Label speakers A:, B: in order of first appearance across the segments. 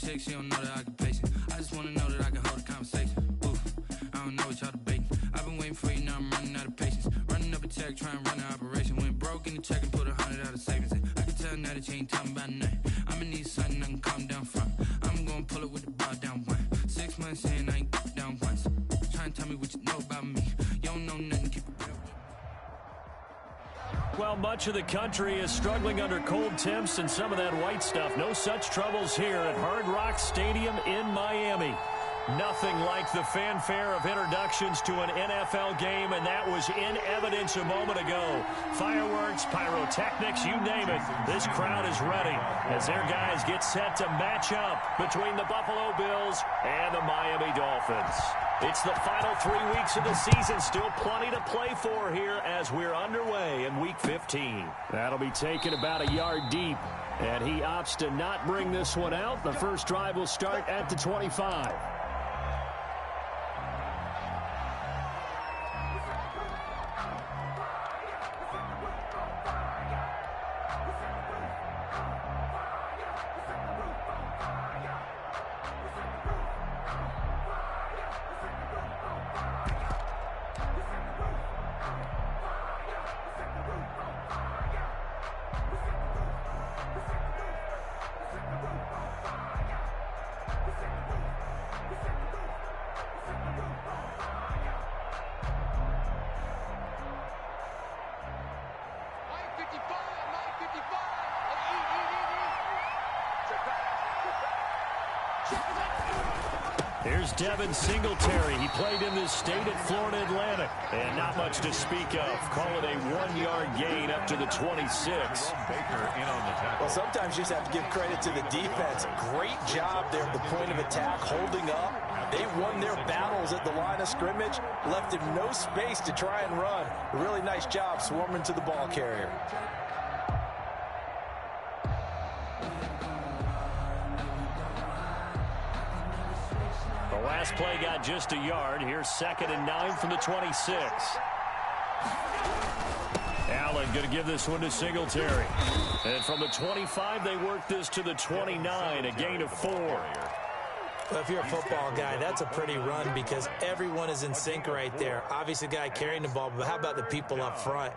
A: chick, she don't know the occupation. I just wanna know that I can hold a conversation. Oof, I don't know what y'all debating. I've been waiting for you, now I'm running out of patience. Running up a check, trying to run an operation. Went broke in the check and put 100 out of savings in. I can tell now that you ain't talking about nothing. I'ma need something I can calm down from. I'm gonna pull it with the bar down one. 6 months in, I ain't down once. Try and tell me what you know about me. You don't know nothing, keep it real.
B: Well, much of the country is struggling under cold temps and some of that white stuff. No such troubles here at Hard Rock Stadium in Miami. Nothing like the fanfare of introductions to an NFL game, and that was in evidence a moment ago. Fireworks, pyrotechnics, you name it. This crowd is ready as their guys get set to match up between the Buffalo Bills and the Miami Dolphins. It's the final 3 weeks of the season. Still plenty to play for here as we're underway in Week 15. That'll be taken about a yard deep, and he opts to not bring this one out. The first drive will start at the 25. Here's Devin Singletary. He played in this state at Florida Atlantic. And not much to speak of. Call it a 1-yard gain up to the 26.
C: Well, sometimes you just have to give credit to the defense. Great job there at the point of attack, holding up. They won their battles at the line of scrimmage, left him no space to try and run. A really nice job swarming to the ball carrier.
B: Last play got just a yard. Here's 2nd and 9 from the 26. Allen going to give this one to Singletary. And from the 25, they work this to the 29, a gain of 4.
D: Well, if you're a football guy, that's a pretty run because everyone is in sync right there. Obviously, the guy carrying the ball, but how about the people up front?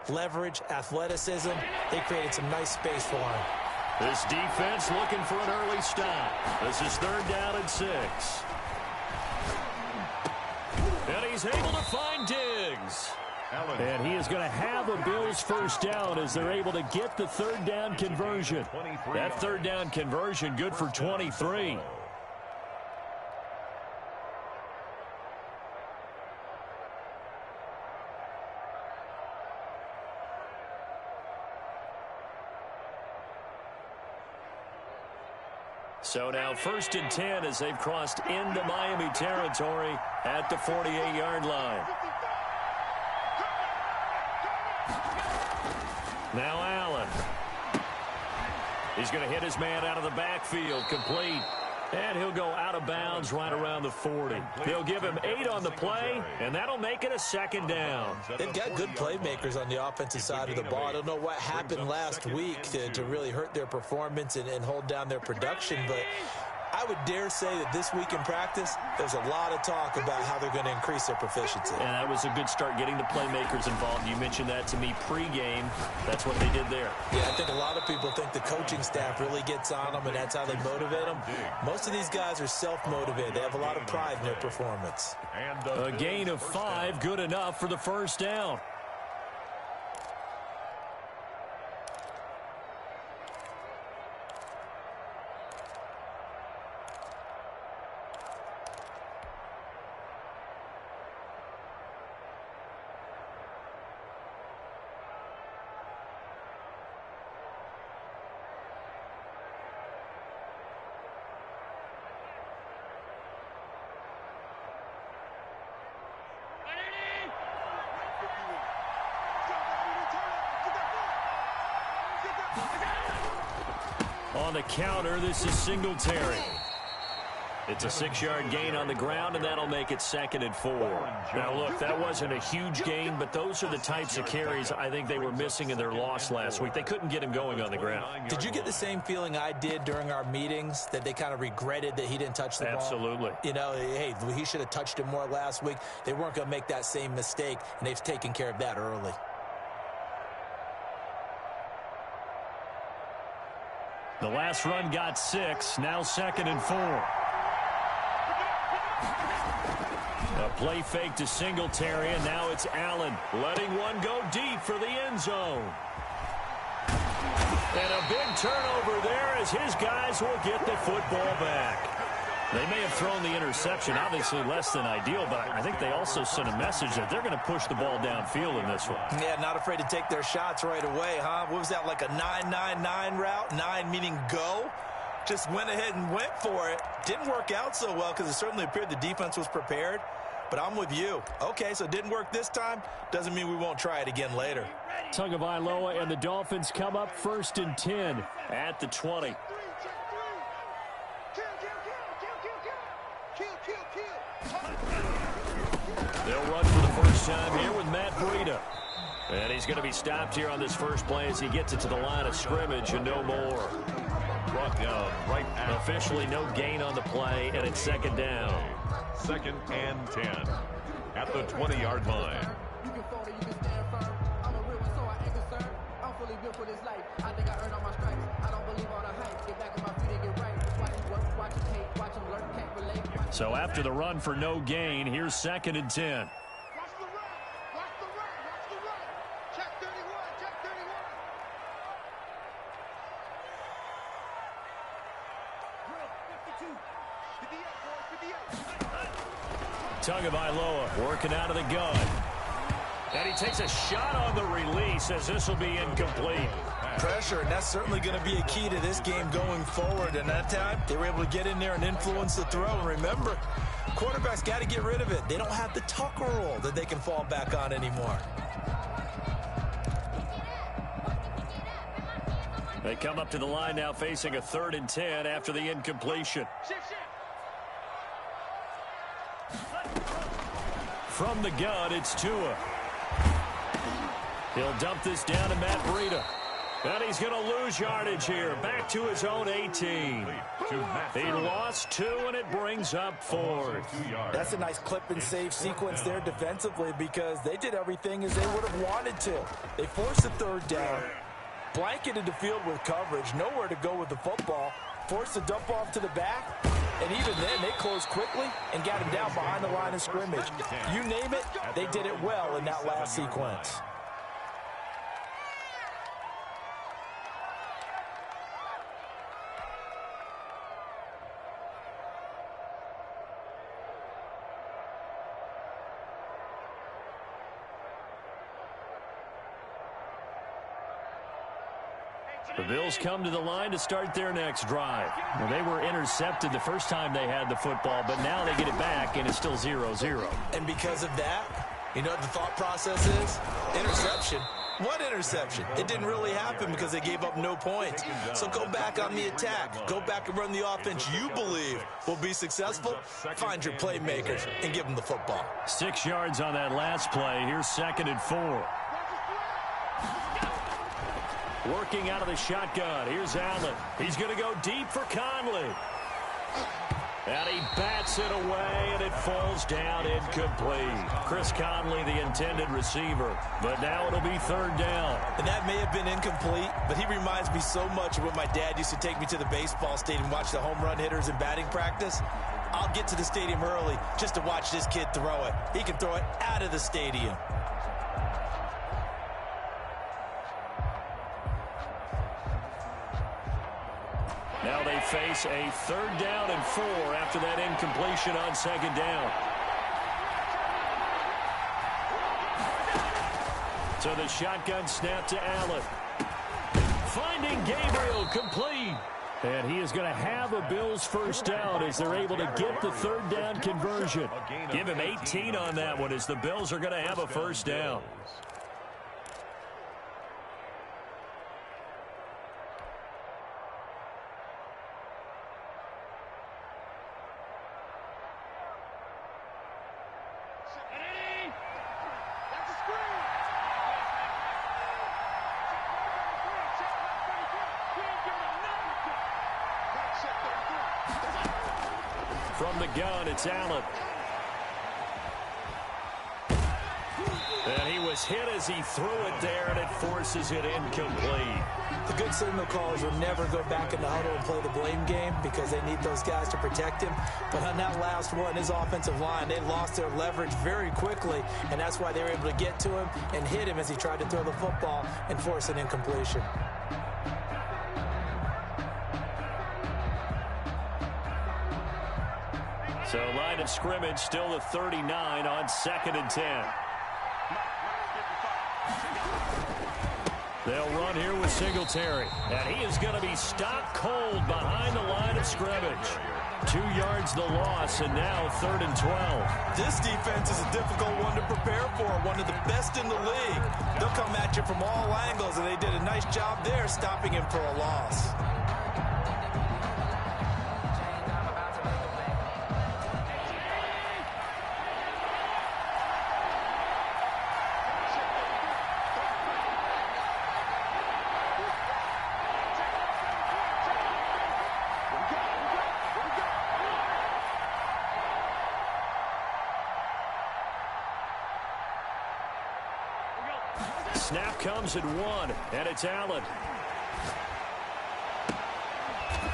D: Leverage, athleticism, they created some nice space for him.
B: This defense looking for an early stop. This is 3rd down and 6. And he's able to find Diggs. And he is going to have a Bills first down as they're able to get the 3rd down conversion. That 3rd down conversion good for 23. So now 1st and 10 as they've crossed into Miami territory at the 48-yard line. Now Allen. He's going to hit his man out of the backfield, complete. And he'll go out of bounds right around the 40. They'll give him 8 on the play, and that'll make it a 2nd down.
D: They've got good playmakers on the offensive side of the ball. I don't know what happened last week to really hurt their performance and hold down their production, but I would dare say that this week in practice, there's a lot of talk about how they're going to increase their proficiency.
B: And that was a good start getting the playmakers involved. You mentioned that to me pregame. That's what they did there.
D: Yeah, I think a lot of people think the coaching staff really gets on them, and that's how they motivate them. Most of these guys are self-motivated. They have a lot of pride in their performance.
B: A gain of 5, good enough for the first down. On the counter, this is Singletary. It's a 6-yard gain on the ground, and that'll make it 2nd and 4. Now, look, that wasn't a huge gain, but those are the types of carries I think they were missing in their loss last week. They couldn't get him going on the ground.
D: Did you get the same feeling I did during our meetings, that they kind of regretted that he didn't touch the ball?
B: Absolutely.
D: You know, hey, he should have touched it more last week. They weren't going to make that same mistake, and they've taken care of that early.
B: The last run got 6, now 2nd and 4. A play fake to Singletary, and now it's Allen letting one go deep for the end zone. And a big turnover there as his guys will get the football back. They may have thrown the interception, obviously less than ideal, but I think they also sent a message that they're going to push the ball downfield in this one.
D: Yeah, not afraid to take their shots right away, huh? What was that, like a 9-9-9 route? 9 meaning go? Just went ahead and went for it. Didn't work out so well because it certainly appeared the defense was prepared. But I'm with you. Okay, so it didn't work this time. Doesn't mean we won't try it again later.
B: Tagovailoa and the Dolphins come up 1st and 10 at the 20. They'll run for the first time here with Matt Breida. And he's going to be stopped here on this first play as he gets it to the line of scrimmage and no more.
E: Brought down right at
B: officially no gain on the play, and it's 2nd down.
E: 2nd and 10 at the 20-yard line.
F: You can fold it, you can stand firm. I'm a real one, so I ain't concerned. I'm fully built for this life. I think I earned all my stripes. I don't believe all the hype. Get back on my feet and get right. Watch it work, watch it hate, watch them learn, can't relate.
B: So after the run for no gain, here's 2nd and 10.
G: Watch the run, watch the run, watch the run. Check 31, check 31.
B: Tagovailoa working out of the gun. And he takes a shot on the release as this will be incomplete.
D: Pressure, and that's certainly going to be a key to this game going forward. And that time, they were able to get in there and influence the throw. And remember, quarterbacks got to get rid of it. They don't have the Tucker rule that they can fall back on anymore.
B: They come up to the line now facing a 3rd and 10 after the incompletion. From the gun, it's Tua. He'll dump this down to Matt Breida. And he's going to lose yardage here. Back to his own 18. He lost 2, and it brings up 4th.
D: That's a nice clip and save sequence there defensively because they did everything as they would have wanted to. They forced the 3rd down, blanketed the field with coverage, nowhere to go with the football, forced the dump off to the back, and even then they closed quickly and got him down behind the line of scrimmage. You name it, they did it well in that last sequence.
B: The Bills come to the line to start their next drive. Well, they were intercepted the first time they had the football, but now they get it back, and it's still 0-0.
D: And because of that, you know what the thought process is? Interception. What interception? It didn't really happen because they gave up no points. So go back on the attack. Go back and run the offense you believe will be successful. Find your playmakers and give them the football.
B: 6 yards on that last play. Here's 2nd and 4. Working out of the shotgun. Here's Allen. He's going to go deep for Conley. And he bats it away, and it falls down incomplete. Chris Conley, the intended receiver. But now it'll be 3rd down.
D: And that may have been incomplete, but he reminds me so much of when my dad used to take me to the baseball stadium and watch the home run hitters in batting practice. I'll get to the stadium early just to watch this kid throw it. He can throw it out of the stadium.
B: Now they face a 3rd down and 4 after that incompletion on 2nd down. So the shotgun snap to Allen. Finding Gabriel complete. And he is going to have a Bills first down as they're able to get the 3rd down conversion. Give him 18 on that one as the Bills are going to have a first down. From the gun, it's Allen. And he was hit as he threw it there, and it forces it incomplete.
D: The good signal callers will never go back in the huddle and play the blame game because they need those guys to protect him. But on that last one, his offensive line, they lost their leverage very quickly, and that's why they were able to get to him and hit him as he tried to throw the football and force an incompletion.
B: So line of scrimmage still the 39 on 2nd and 10. They'll run here with Singletary. And he is going to be stopped cold behind the line of scrimmage. 2 yards the loss, and now 3rd and 12.
C: This defense is a difficult one to prepare for, one of the best in the league. They'll come at you from all angles, and they did a nice job there stopping him for a loss.
B: Snap comes at 1, and it's Allen.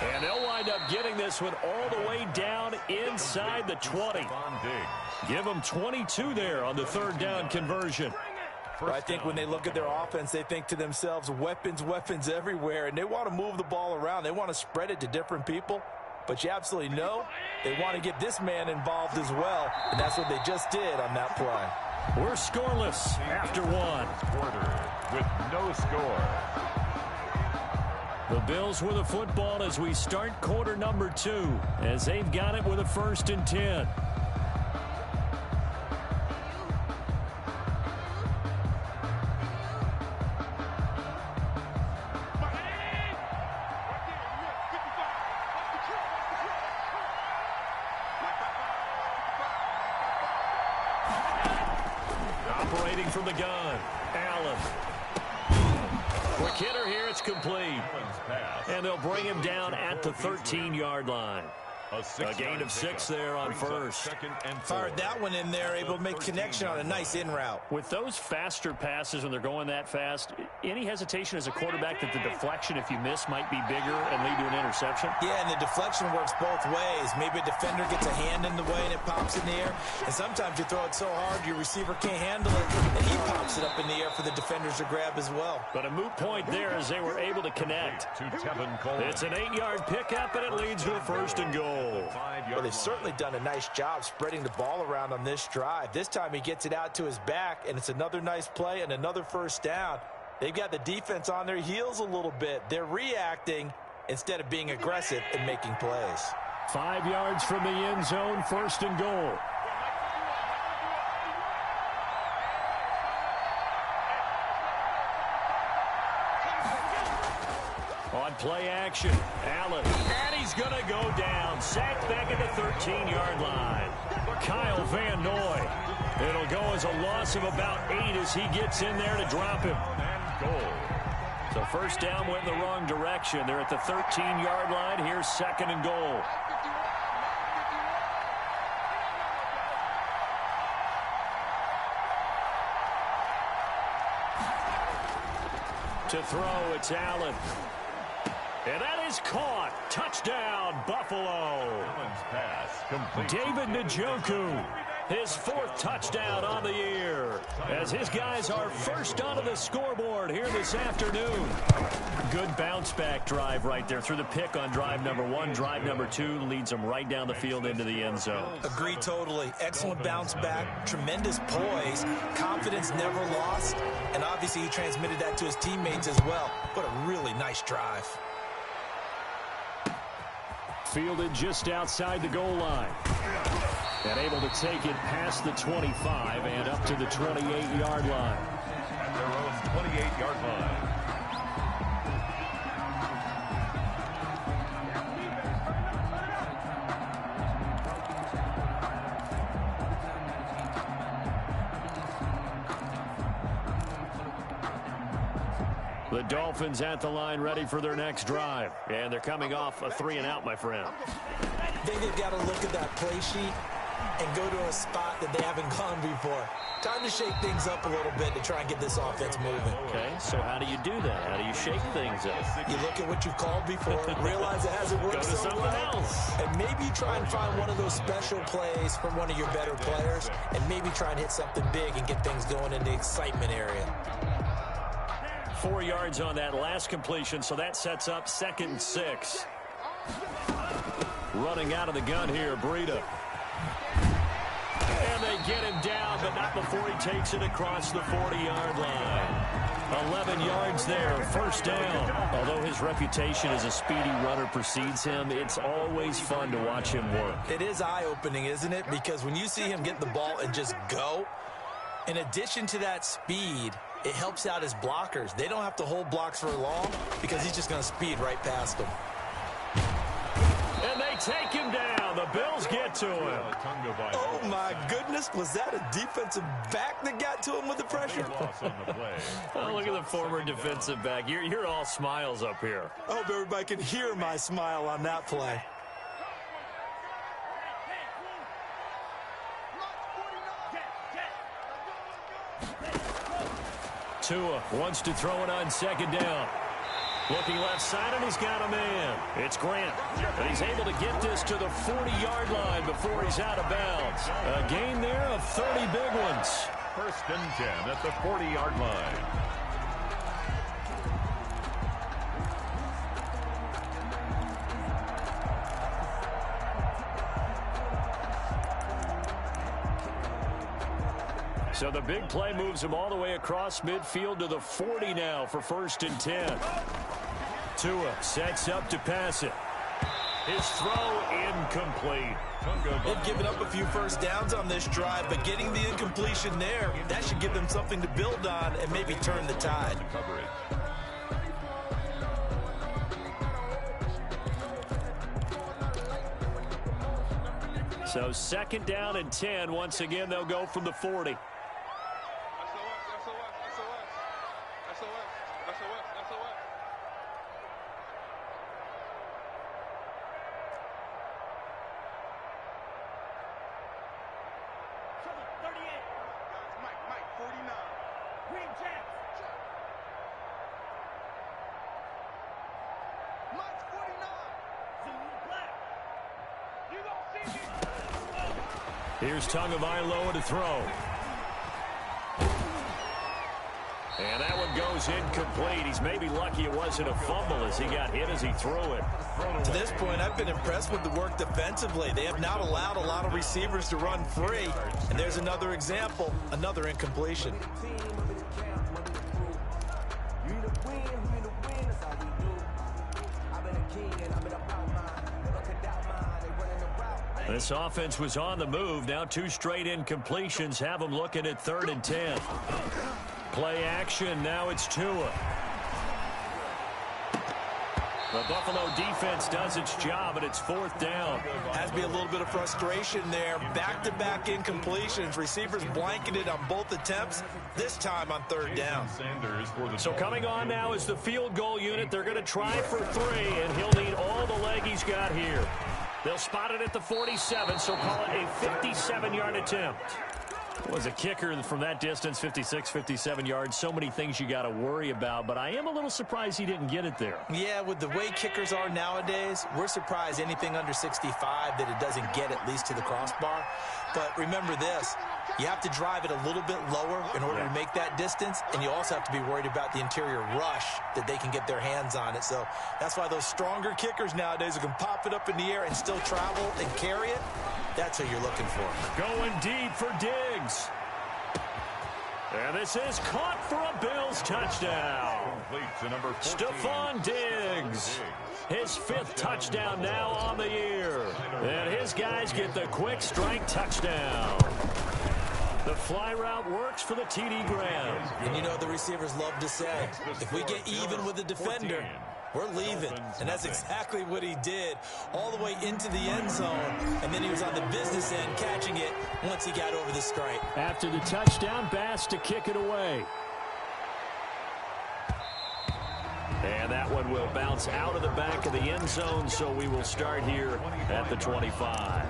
B: And they'll wind up getting this one all the way down inside the 20. Give them 22 there on the 3rd down conversion.
C: I think when they look at their offense, they think to themselves, weapons, weapons everywhere, and they want to move the ball around. They want to spread it to different people. But you absolutely know they want to get this man involved as well, and that's what they just did on that play.
B: We're scoreless after 1.
E: Quarter with no score.
B: The Bills with the football as we start quarter number 2, as they've got it with a 1st and 10. Operating from the gun, Allen. Quick hitter here, it's complete. And they'll bring him down at the 13-yard line. A gain of 6 there on 1st.
C: Fired that one in there, able to make connection on a nice in route.
B: With those faster passes when they're going that fast, any hesitation as a quarterback that the deflection, if you miss, might be bigger and lead to an interception?
C: Yeah, and the deflection works both ways. Maybe a defender gets a hand in the way and it pops in the air. And sometimes you throw it so hard your receiver can't handle it, and he pops it up in the air for the defenders to grab as well.
B: But a moot point there as they were able to connect. It's an 8-yard pickup, and it leads to a 1st and goal.
C: Well, they've certainly done a nice job spreading the ball around on this drive. This time he gets it out to his back, and it's another nice play and another 1st down. They've got the defense on their heels a little bit. They're reacting instead of being aggressive and making plays.
B: 5 yards from the end zone, 1st and goal. On play action, Allen, and he's going to go down. Sacked back at the 13-yard line. Kyle Van Noy. It'll go as a loss of about 8 as he gets in there to drop him. So 1st down went in the wrong direction. They're at the 13-yard line. Here's 2nd and goal. To throw, it's Allen. And that is caught. Touchdown, Buffalo. David Njoku, his 4th touchdown on the year, as his guys are first onto the scoreboard here this afternoon. Good bounce-back drive right there through the pick on drive number 1. Drive number 2 leads them right down the field into the end zone.
C: Agree totally. Excellent bounce-back, tremendous poise, confidence never lost, and obviously he transmitted that to his teammates as well. What a really nice drive.
B: Fielded just outside the goal line. And able to take it past the 25 and up to the 28-yard line.
E: At their own 28-yard line.
B: The Dolphins at the line ready for their next drive. And they're coming off a 3-and-out, my friend.
D: think they've got to look at that play sheet and go to a spot that they haven't gone before. Time to shake things up a little bit to try and get this offense moving.
B: Okay, so how do you do that? How do you shake things up?
D: You look at what you've called before, realize it hasn't worked
B: Go to
D: so
B: something
D: well,
B: else.
D: and maybe try and find one of those special plays from one of your better players, and maybe try and hit something big and get things going in the excitement area.
B: 4 yards on that last completion, so that sets up 2nd and 6. Running out of the gun here, Breida. And they get him down, but not before he takes it across the 40-yard line. 11 yards there, 1st down. Although his reputation as a speedy runner precedes him, it's always fun to watch him work.
D: It is eye-opening, isn't it? Because when you see him get the ball and just go, in addition to that speed, it helps out his blockers. They don't have to hold blocks for long because he's just going to speed right past them.
B: And they take him down. The Bills get to him.
D: Oh, my goodness. Was that a defensive back that got to him with the pressure?
B: Oh, look at the former defensive back. You're all smiles up here.
D: I hope everybody can hear my smile on that play.
B: Tua wants to throw it on 2nd down. Looking left side, and he's got a man. It's Grant. And he's able to get this to the 40-yard line before he's out of bounds. A gain there of 30 big ones.
E: 1st and 10 at the 40-yard line.
B: So the big play moves him all the way across midfield to the 40 now for 1st and 10. Tua sets up to pass it. His throw incomplete.
D: They've given up a few 1st downs on this drive, but getting the incompletion there, that should give them something to build on and maybe turn the tide.
B: So 2nd down and 10. Once again, they'll go from the 40. Here's Tagovailoa to throw. And that one goes incomplete. He's maybe lucky it wasn't a fumble as he got hit as he threw it.
D: To this point, I've been impressed with the work defensively. They have not allowed a lot of receivers to run free. And there's another example, another incompletion.
B: This offense was on the move. Now 2 straight incompletions have them looking at 3rd and 10. Play action. Now it's Tua. The Buffalo defense does its job, and it's 4th down.
D: Has to be a little bit of frustration there. Back-to-back incompletions. Receivers blanketed on both attempts, this time on 3rd down.
B: So coming on now is the field goal unit. They're going to try for 3, and he'll need all the leg he's got here. They'll spot it at the 47, so call it a 57-yard attempt. Was a kicker from that distance, 56, 57 yards. So many things you got to worry about, but I am a little surprised he didn't get it there.
D: Yeah, with the way kickers are nowadays, we're surprised anything under 65 that it doesn't get at least to the crossbar. But remember this, you have to drive it a little bit lower in order to make that distance, and you also have to be worried about the interior rush that they can get their hands on it. So that's why those stronger kickers nowadays who can pop it up in the air and still travel and carry it, that's who you're looking for.
B: Going deep for Diggs. And this is caught for a Bills touchdown. Stephon Diggs. His 5th touchdown now on the year. And his guys get the quick strike touchdown. The fly route works for the TD Graham.
D: And you know the receivers love to say, if we get even with the defender, we're leaving. And that's exactly what he did, all the way into the end zone. And then he was on the business end catching it once he got over the stripe.
B: After the touchdown, Bass to kick it away. And And that one will bounce out of the back of the end zone, so we will start here at the 25.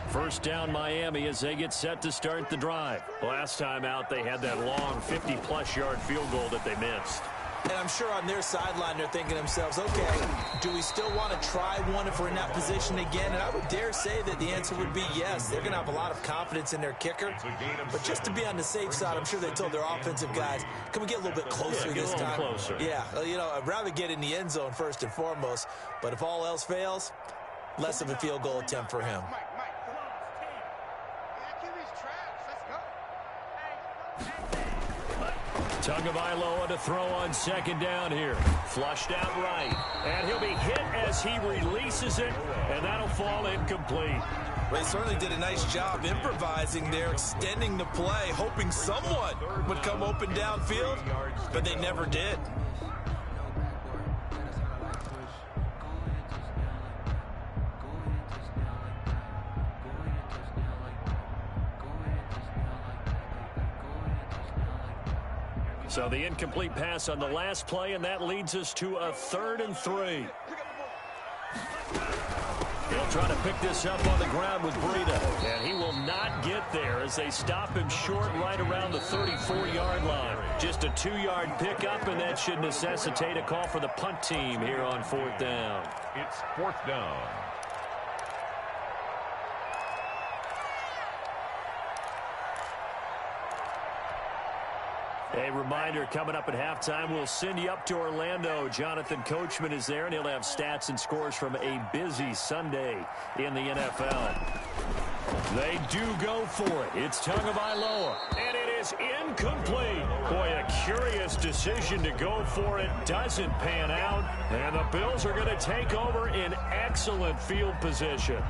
B: First down Miami as they get set to start the drive. Last time out, they had that long 50-plus yard field goal that they missed.
D: And I'm sure on their sideline they're thinking to themselves, okay, do we still want to try one if we're in that position again? And I would dare say that the answer would be yes. They're going to have a lot of confidence in their kicker. But just to be on the safe side, I'm sure they told their offensive guys, can we get a little bit closer this time?
B: Closer.
D: Yeah, you know, I'd rather get in the end zone first and foremost. But if all else fails, less of a field goal attempt for him.
B: Tagovailoa to throw on second down here. Flushed out right. And he'll be hit as he releases it, and that'll fall incomplete.
D: Well, he certainly did a nice job improvising there, extending the play, hoping someone would come open downfield, but they never did.
B: So the incomplete pass on the last play, and that leads us to a 3rd and 3. He'll try to pick this up on the ground with Breida, and he will not get there as they stop him short right around the 34-yard line. Just a 2-yard pickup, and that should necessitate a call for the punt team here on 4th down.
E: It's 4th down.
B: A reminder, coming up at halftime, we'll send you up to Orlando. Jonathan Coachman is there, and he'll have stats and scores from a busy Sunday in the NFL. They do go for it. It's Tagovailoa, and it is incomplete. Boy, a curious decision to go for it. Doesn't pan out, and the Bills are going to take over in excellent field position.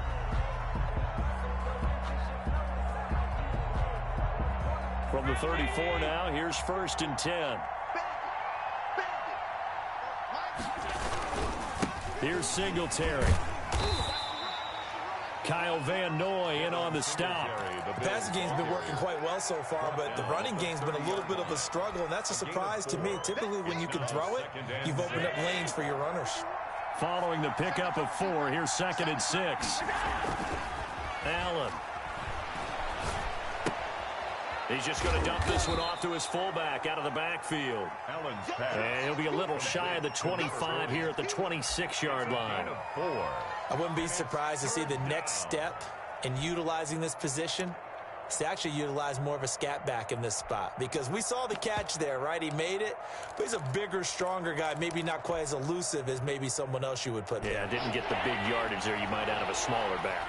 B: From the 34 now, here's 1st and 10. Here's Singletary. Kyle Van Noy in on the stop.
D: The passing game's been working quite well so far, but the running game's been a little bit of a struggle, and that's a surprise to me. Typically, when you can throw it, you've opened up lanes for your runners.
B: Following the pickup of 4, here's 2nd and 6. Allen. He's just going to dump this one off to his fullback out of the backfield. And he'll be a little shy of the 25 here at the 26-yard line.
D: I wouldn't be surprised to see the next step in utilizing this position is to actually utilize more of a scat back in this spot. Because we saw the catch there, right? He made it, but he's a bigger, stronger guy, maybe not quite as elusive as maybe someone else you would put there.
B: Yeah, didn't get the big yardage there you might out of a smaller back.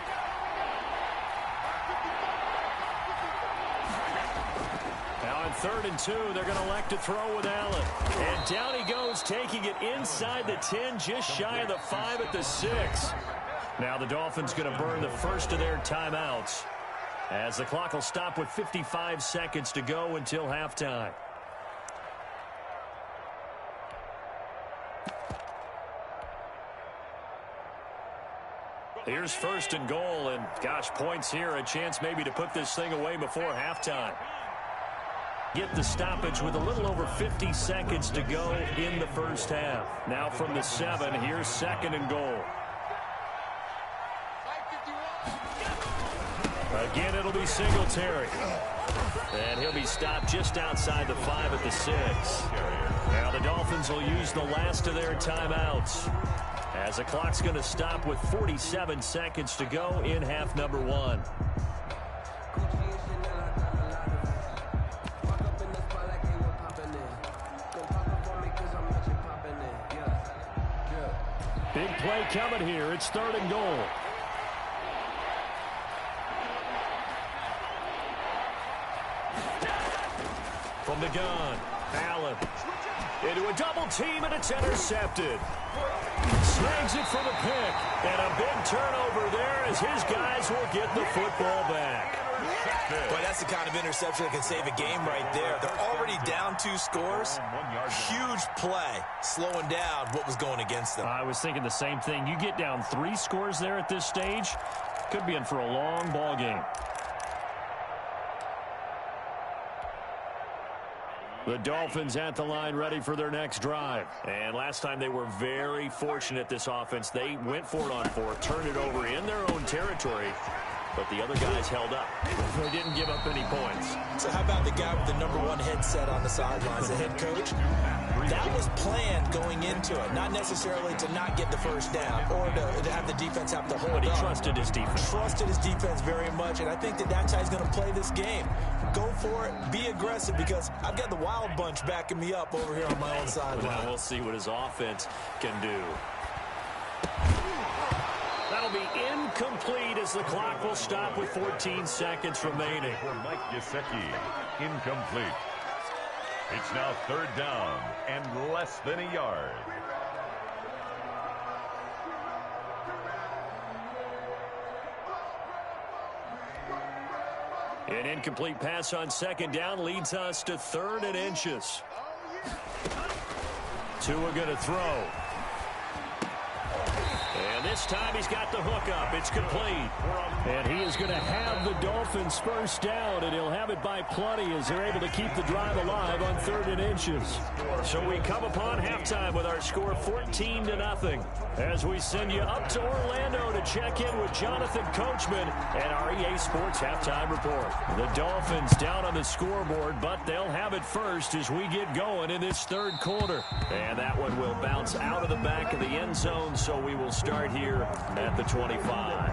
B: On 3rd and 2, they're going to elect to throw with Allen. And down he goes, taking it inside the 10, just shy of the 5 at the 6. Now the Dolphins going to burn the first of their timeouts as the clock will stop with 55 seconds to go until halftime. Here's 1st and goal, and gosh, points here, a chance maybe to put this thing away before halftime. Get the stoppage with a little over 50 seconds to go in the first half. Now from the 7, here's 2nd and goal. Again, it'll be Singletary. And he'll be stopped just outside the 5 at the 6. Now the Dolphins will use the last of their timeouts as the clock's going to stop with 47 seconds to go in half number 1. Big play coming here. It's 3rd and goal. From the gun, Allen into a double team, and it's intercepted. Snags it for the pick, and a big turnover there as his guys will get the football back.
D: Boy, that's the kind of interception that can save a game right there. They're already down 2 scores. Huge play, slowing down what was going against them.
B: I was thinking the same thing. You get down 3 scores there at this stage, could be in for a long ball game. The Dolphins at the line ready for their next drive. And last time they were very fortunate, this offense. They went for it on 4th, turned it over in their own territory, but the other guys held up. They didn't give up any points.
D: So how about the guy with the #1 headset on the sidelines, the head coach? That was planned going into it, not necessarily to not get the first down or to have the defense have to hold up.
B: But he trusted his defense.
D: Trusted his defense very much, and I think that's how he's going to play this game. Go for it, be aggressive, because I've got the wild bunch backing me up over here on my own sideline.
B: Well, we'll see what his offense can do. That'll be incomplete as the clock will stop with 14 seconds remaining.
E: For Mike Gesicki, incomplete. It's now 3rd down and less than a yard.
B: An incomplete pass on 2nd down leads us to 3rd and inches. Tua going to throw. And this time he's got the hook up. It's complete. And he is going to have the Dolphins first down, and he'll have it by plenty as they're able to keep the drive alive on 3rd and inches. So we come upon halftime with our score 14-0 as we send you up to Orlando to check in with Jonathan Coachman and our EA Sports Halftime Report. The Dolphins down on the scoreboard, but they'll have it first as we get going in this 3rd quarter. And that one will bounce out of the back of the end zone, so we will start here at the 25.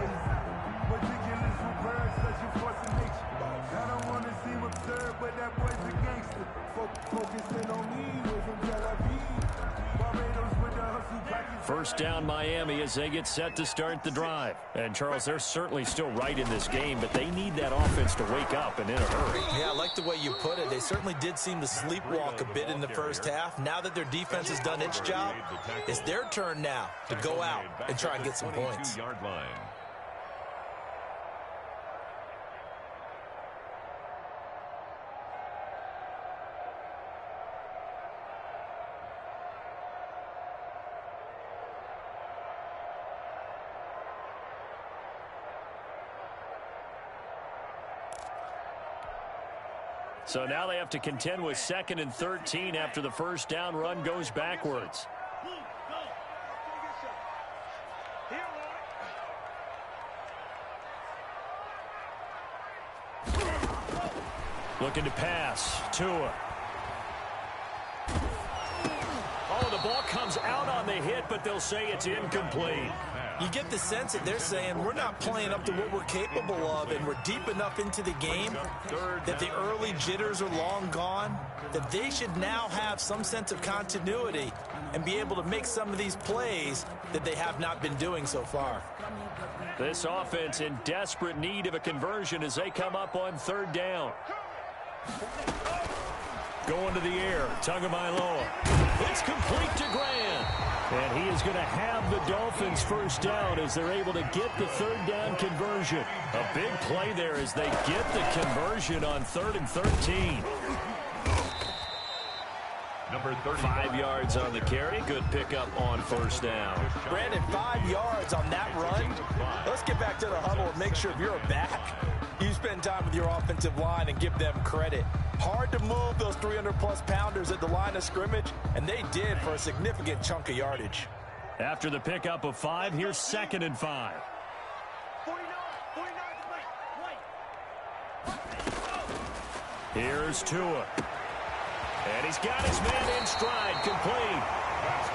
B: First down Miami as they get set to start the drive. And Charles, they're certainly still right in this game, but they need that offense to wake up and in a hurry.
D: Yeah, I like the way you put it. They certainly did seem to sleepwalk a bit in the first half. Now that their defense has done its job, it's their turn now to go out and try and get some points.
B: So now they have to contend with 2nd and 13 after the first down run goes backwards. Looking to pass. Tua. Oh, the ball comes out on the hit, but they'll say it's incomplete.
D: You get the sense that they're saying we're not playing up to what we're capable of, and we're deep enough into the game that the early jitters are long gone, that they should now have some sense of continuity and be able to make some of these plays that they have not been doing so far.
B: This offense in desperate need of a conversion as they come up on 3rd down. Going to the air, Tagovailoa. It's complete to Grant. And he is going to have the Dolphins first down as they're able to get the 3rd down conversion. A big play there as they get the conversion on 3rd and 13.
E: Number
B: 5 yards on the carry. Good pickup on first down.
D: Brandon, 5 yards on that run. Let's get back to the huddle and make sure if you're a back, you spend time with your offensive line and give them credit. Hard to move those 300-plus pounders at the line of scrimmage, and they did for a significant chunk of yardage.
B: After the pickup of 5, here's 2nd and 5. Here's Tua. And he's got his man in stride, complete.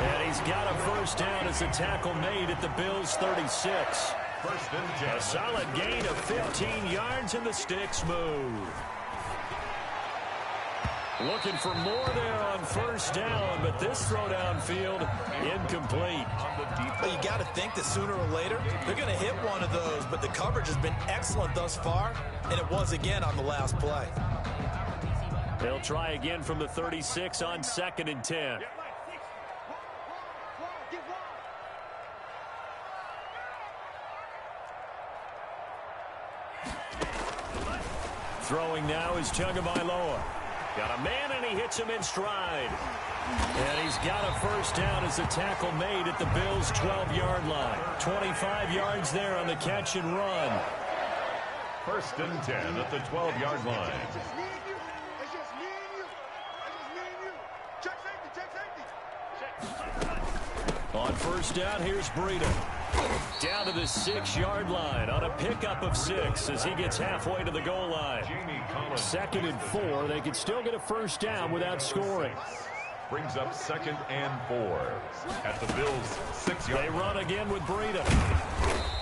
B: And he's got a first down as the tackle made at the Bills' 36. A solid gain of 15 yards, and the sticks move. Looking for more there on first down, but this throw downfield incomplete.
D: Well, you got to think that sooner or later they're going to hit one of those, but the coverage has been excellent thus far, and it was again on the last play.
B: They'll try again from the 36 on 2nd and 10. Throwing now is Tagovailoa. Got a man, and he hits him in stride. And he's got a first down as the tackle made at the Bills' 12-yard line. 25 yards there on the catch and run.
E: 1st and 10 at the 12-yard line.
G: It's just me and you. It's just me and you. It's just me and you. Check safety. Check safety.
B: On first down, here's Breida. Down to the 6-yard line on a pickup of 6 as he gets halfway to the goal line. 2nd and 4. They could still get a first down without scoring.
E: Brings up 2nd and 4 at the Bills' 6-yard line.
B: They run again with Breida.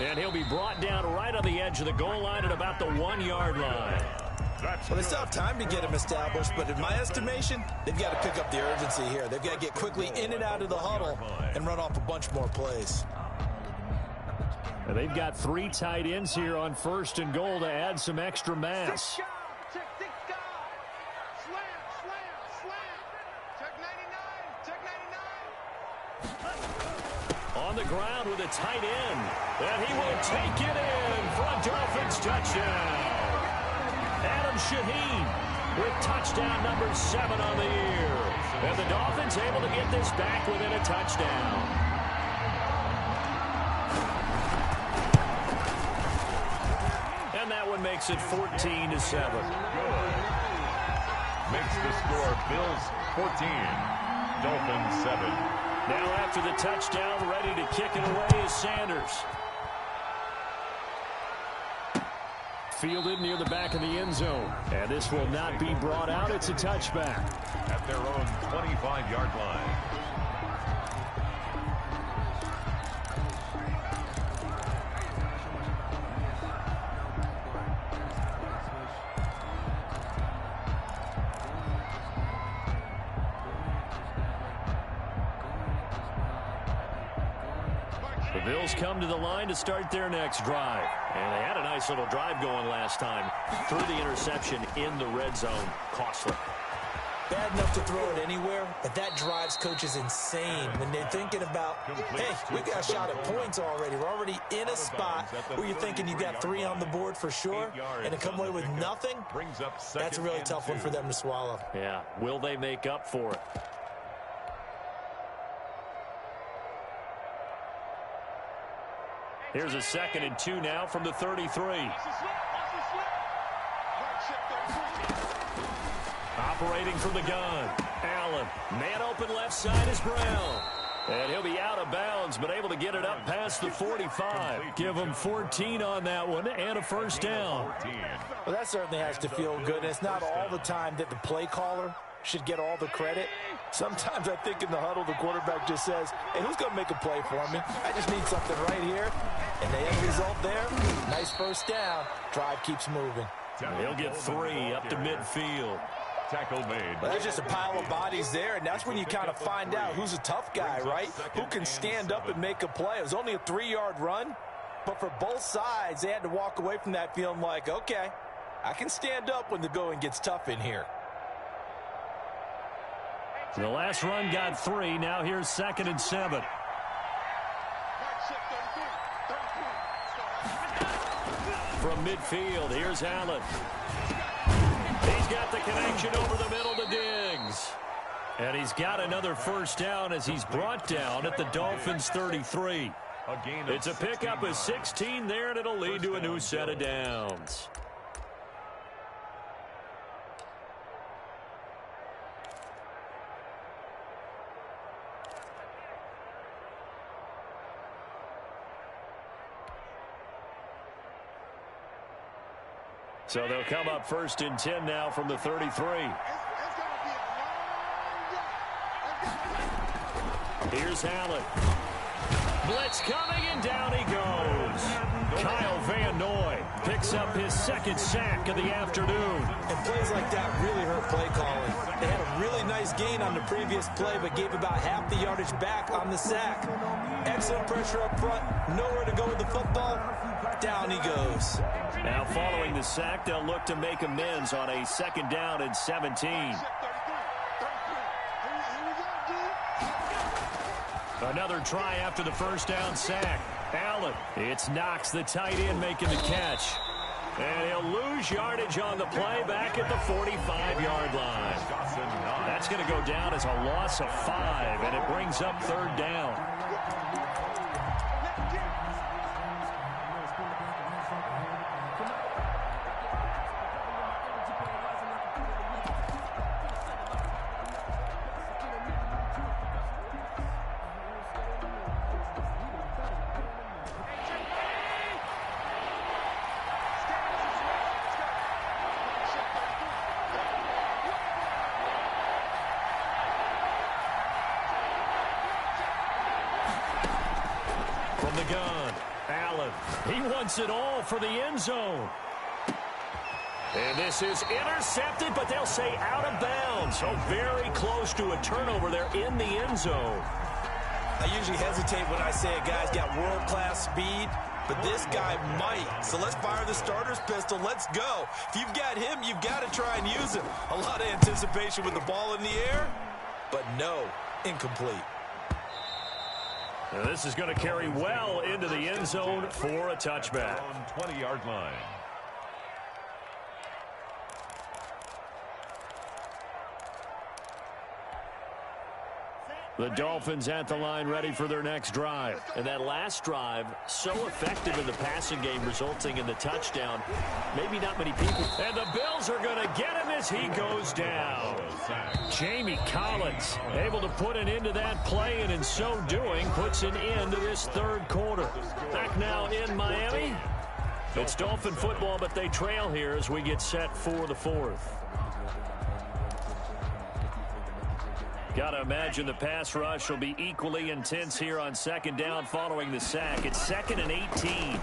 B: And he'll be brought down right on the edge of the goal line at about the 1-yard line.
D: Well, they still have time to get him established, but in my estimation, they've got to pick up the urgency here. They've got to get quickly in and out of the huddle and run off a bunch more plays.
B: And they've got 3 tight ends here on 1st and goal to add some extra mass.
G: Check 6 guys. Slam, slam, slam. Check 99. Check 99.
B: On the ground with a tight end. And he will take it in for a Dolphins touchdown. Adam Shaheen with touchdown number 7 on the year. And the Dolphins able to get this back within a touchdown. And that one makes it 14-7.
E: Makes the score Bills 14, Dolphins 7.
B: Now after the touchdown, ready to kick it away is Sanders. Fielded near the back of the end zone. And this will not be brought out. It's a touchback.
E: At their own 25-yard line.
B: The Bills come to the line to start their next drive. And they had a nice little drive going last time. Threw the interception in the red zone. Costly.
D: Bad enough to throw it anywhere, but that drives coaches insane when they're thinking about, hey, we got a shot at points already. We're already in a spot where you're thinking you got 3 on the board for sure, and to come away with nothing, that's a really tough one for them to swallow.
B: Yeah, will they make up for it? Here's a 2nd and 2 now from the 33. Operating from the gun. Allen. Man open left side is Brown. And he'll be out of bounds, but able to get it up past the 45. Give him 14 on that one and a first down.
D: Well, that certainly has to feel good. And it's not all the time that the play caller should get all the credit. Sometimes I think in the huddle, the quarterback just says, hey, who's going to make a play for me? I just need something right here. And the end result there, nice first down. Drive keeps moving.
B: He'll get 3 up to midfield.
E: Tackle made.
D: Well, there's just a pile of bodies there, and that's when you kind of find out who's a tough guy, right? Who can stand up and make a play. It was only a 3-yard run, but for both sides, they had to walk away from that feeling like, okay, I can stand up when the going gets tough in here.
B: The last run got 3. Now here's 2nd and 7. From midfield, here's Allen. He's got the connection over the middle to Diggs. And he's got another first down as he's brought down at the Dolphins' 33. It's a pickup of 16 there, and it'll lead to a new set of downs. So they'll come up 1st and 10 now from the 33. Here's Allen. Blitz coming, and down he goes. Kyle Van Noy picks up his 2nd sack of the afternoon.
D: And plays like that really hurt play calling. They had a really nice gain on the previous play, but gave about half the yardage back on the sack. Excellent pressure up front. Nowhere to go with the football. Down he goes.
B: Now following the sack, they'll look to make amends on a 2nd down and 17. Another try after the first down sack. Allen. It's Knox, the tight end, making the catch. And he'll lose yardage on the play back at the 45-yard line. That's going to go down as a loss of 5, and it brings up third down. The gun, Allen. He wants it all for the end zone. And this is intercepted, but they'll say out of bounds. So very close to a turnover there in the end zone.
D: I usually hesitate when I say a guy's got world-class speed, but this guy might. So let's fire the starter's pistol. Let's go. If you've got him, you've got to try and use him. A lot of anticipation with the ball in the air, but no, incomplete.
B: Now this is going to carry well into the end zone for a touchback.
E: On 20-yard line.
B: The Dolphins at the line ready for their next drive. And that last drive, so effective in the passing game, resulting in the touchdown. Maybe not many people. And the Bills are going to get him as he goes down. Jamie Collins able to put an end to that play, and in so doing, puts an end to this third quarter. Back now in Miami. It's Dolphin football, but they trail here as we get set for the fourth. Got to imagine the pass rush will be equally intense here on second down following the sack. It's 2nd and 18.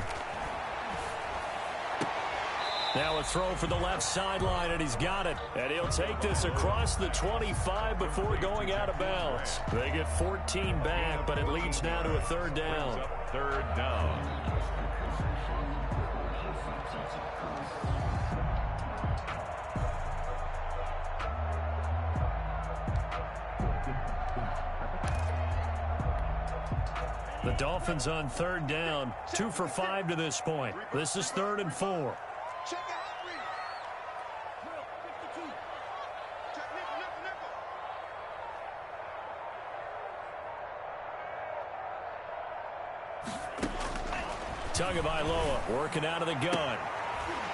B: Now a throw for the left sideline, and he's got it. And he'll take this across the 25 before going out of bounds. They get 14 back, but it leads now to a third down.
E: Third down.
B: The Dolphins on third down, 2 for 5 to this point. This is 3rd and 4.
G: Check out read. Drill 52. Check nickel.
B: Tagovailoa working out of the gun.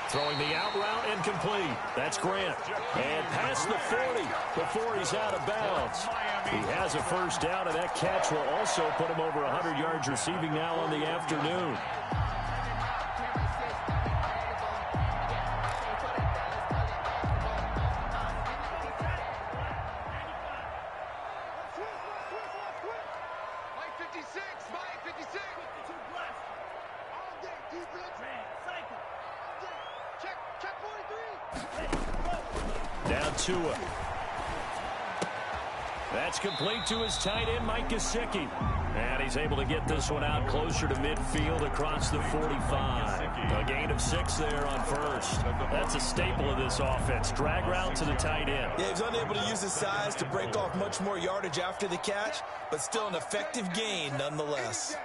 B: Throwing the out route incomplete. That's Grant. And past the 40 before he's out of bounds. He has a first down, and that catch will also put him over 100 yards receiving now on the afternoon. Down Tua. That's complete to his tight end, Mike Gesicki. And he's able to get this one out closer to midfield across the 45. A gain of 6 there on first. That's a staple of this offense. Drag route to the tight end.
D: Yeah, he's unable to use his size to break off much more yardage after the catch, but still an effective gain nonetheless.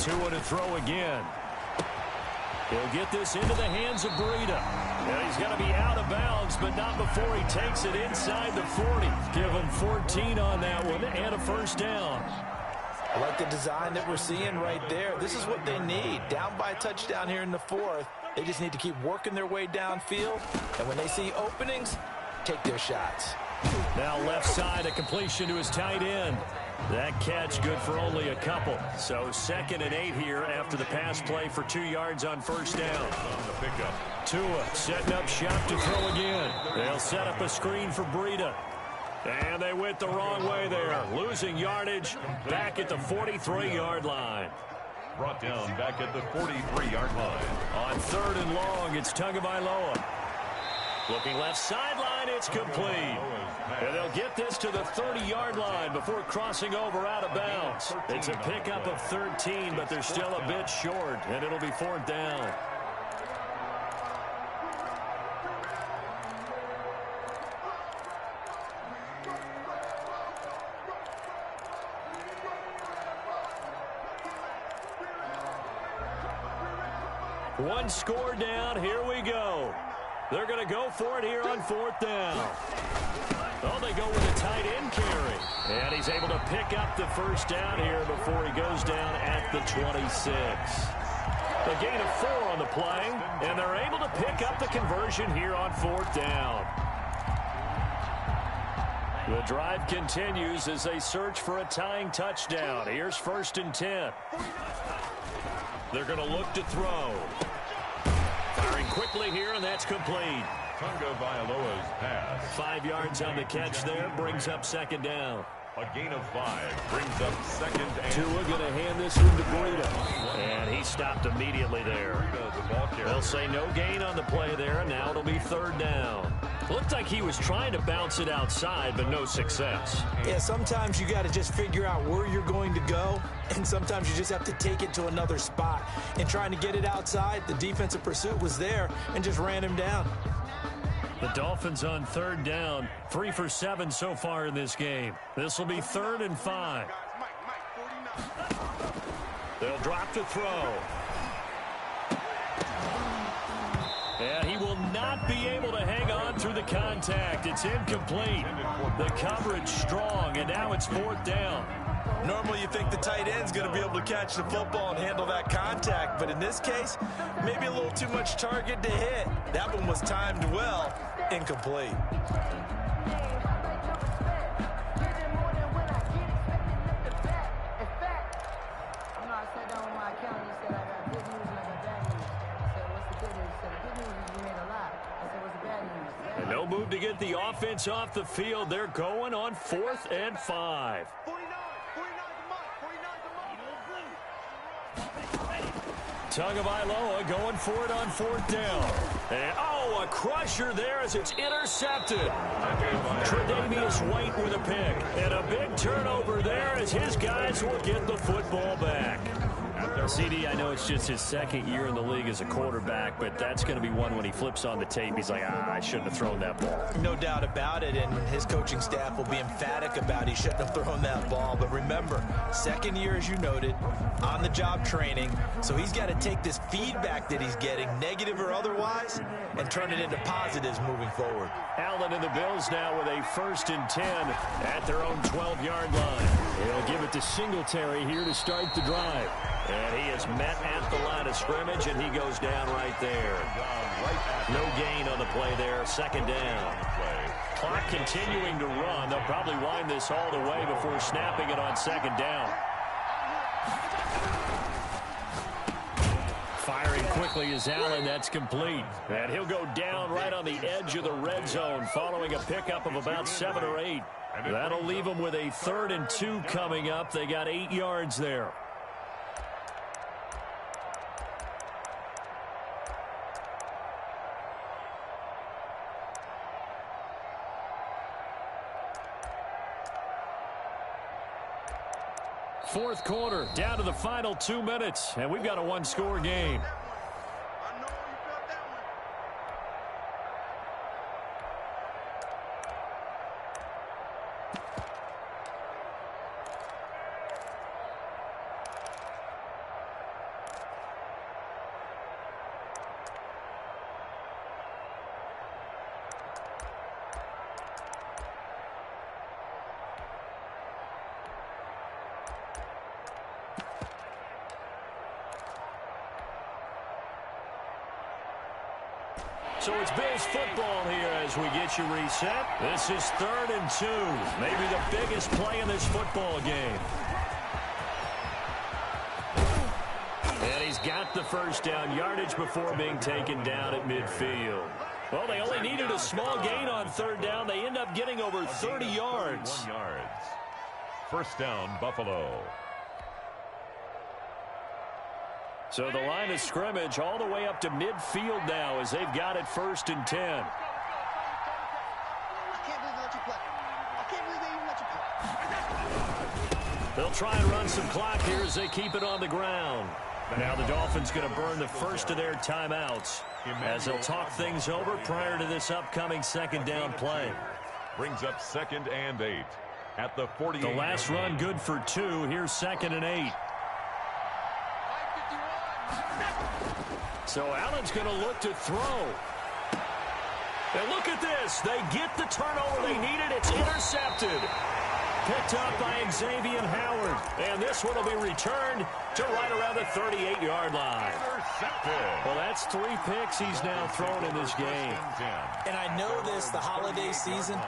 B: Tua to throw again. He'll get this into the hands of Breida. And he's going to be out of bounds, but not before he takes it inside the 40. Give him 14 on that one and a first down.
D: I like the design that we're seeing right there. This is what they need. Down by a touchdown here in the 4th. They just need to keep working their way downfield. And when they see openings, take their shots.
B: Now left side, a completion to his tight end. That catch good for only a couple. So 2nd and 8 here after the pass play for 2 yards on first down. Tua setting up shop to throw again. They'll set up a screen for Breida. And they went the wrong way there. Losing yardage back at the 43-yard line.
E: Brought down back at the 43-yard line.
B: On 3rd and long, it's Tagovailoa. Looking left sideline, it's complete. And they'll get this to the 30-yard line before crossing over out of bounds. It's a pickup of 13, but they're still a bit short, and it'll be 4th down. One score down. Here we go. They're going to go for it here on 4th down. Oh, they go with a tight end carry. And he's able to pick up the first down here before he goes down at the 26. A gain of 4 on the play, and they're able to pick up the conversion here on 4th down. The drive continues as they search for a tying touchdown. Here's 1st and 10. They're going to look to throw. Firing quickly here, and that's complete.
E: Tagovailoa's pass.
B: 5 yards on the catch there, brings up 2nd down.
E: A gain of 5 brings up 2nd and...
B: Tua going to hand this one to Breida. And he stopped immediately there. They'll say no gain on the play there, and now it'll be 3rd down. Looked like he was trying to bounce it outside, but no success.
D: Yeah, sometimes you got to just figure out where you're going to go, and sometimes you just have to take it to another spot. And trying to get it outside, the defensive pursuit was there and just ran him down.
B: The Dolphins on 3rd down, 3 for 7 so far in this game. This will be 3rd and 5. They'll drop to throw. And he will not be able to hang on through the contact. It's incomplete. The coverage strong, and now it's 4th down.
D: Normally you think the tight end's going to be able to catch the football and handle that contact, but in this case, maybe a little too much target to hit. That one was timed well, incomplete.
B: And no move to get the offense off the field. They're going on 4th and 5. Tagovailoa going for it on 4th down. And, oh, a crusher there as it's intercepted. Tre'Davious White with a pick. And a big turnover there as his guys will get the football back. CD, I know it's just his 2nd year in the league as a quarterback, but that's going to be one when he flips on the tape. He's like, I shouldn't have thrown that ball.
D: No doubt about it, and his coaching staff will be emphatic about he shouldn't have thrown that ball. But remember, 2nd year, as you noted, on-the-job training, so he's got to take this feedback that he's getting, negative or otherwise, and turn it into positives moving forward.
B: Allen and the Bills now with a 1st and 10 at their own 12-yard line. They'll give it to Singletary here to start the drive. And he is met at the line of scrimmage, and he goes down right there. No gain on the play there, 2nd down. Clock continuing to run. They'll probably wind this all the way before snapping it on 2nd down. Firing quickly is Allen. That's complete. And he'll go down right on the edge of the red zone following a pickup of about 7 or 8. That'll leave them with a 3rd and 2 coming up. They got 8 yards there. Fourth quarter, down to the final 2 minutes, and we've got a 1-score game. So it's Bills football here as we get you reset. This is 3rd and 2. Maybe the biggest play in this football game. And he's got the first down yardage before being taken down at midfield. Well, they only needed a small gain on 3rd down. They end up getting over 30 yards.
E: 31 yards. 1st down, Buffalo.
B: So the line of scrimmage all the way up to midfield now as they've got it 1st and 10.
G: I can't believe they let you play. I can't believe they even let you play.
B: They'll try and run some clock here as they keep it on the ground. Now the Dolphins going to burn the first of their timeouts as they'll talk things over prior to this upcoming 2nd down play.
E: Brings up 2nd and 8 at the 48.
B: The last run good for 2. Here's 2nd and 8. So Allen's going to look to throw. And look at this. They get the turnover they needed. It's intercepted. Picked up by Xavier Howard. And this one will be returned to right around the 38-yard line. Well, that's 3 picks he's now thrown in this game.
D: And I know this, the holiday season,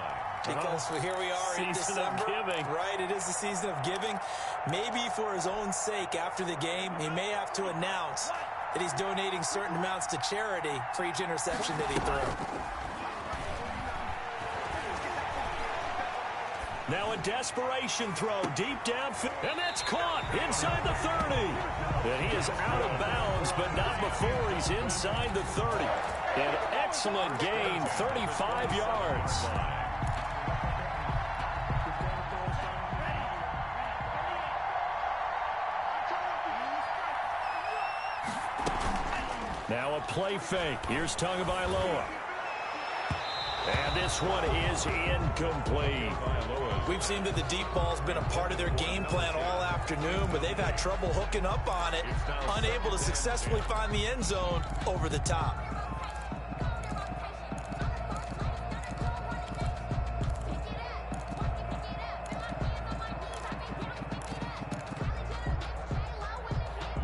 D: because here we are in December. Right, it is the season of giving. Maybe for his own sake, after the game, he may have to announce that he's donating certain amounts to charity for each interception that he threw.
B: Now a desperation throw deep downfield, and that's caught inside the 30. And he is out of bounds, but not before he's inside the 30. An excellent gain, 35 yards. Now a play fake. Here's Tagovailoa. And this one is incomplete.
D: We've seen that the deep ball's been a part of their game plan all afternoon, but they've had trouble hooking up on it, unable to successfully find the end zone over the top.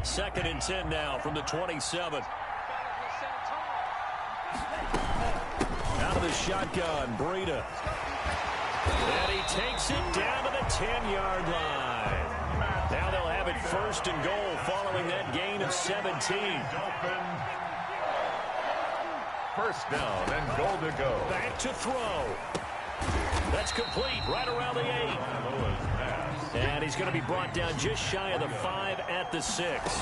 B: Second and 10 now from the 27. Out of the shotgun, Breida. And he takes it down to the 10-yard line. Now they'll have it first and goal following that gain of 17.
E: First down and goal to go.
B: Back to throw. That's complete right around the 8. And he's going to be brought down just shy of the 5 at the 6.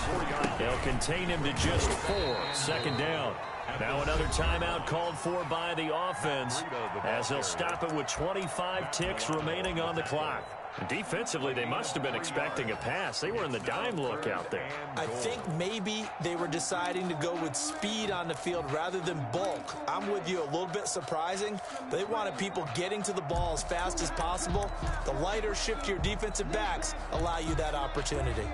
B: They'll contain him to just 4. Second down. Now another timeout called for by the offense as they'll stop it with 25 ticks remaining on the clock. Defensively, they must have been expecting a pass. They were in the dime look out there.
D: I think maybe they were deciding to go with speed on the field rather than bulk. I'm with you, a little bit surprising. They wanted people getting to the ball as fast as possible. The lighter, shiftier defensive backs allow you that opportunity.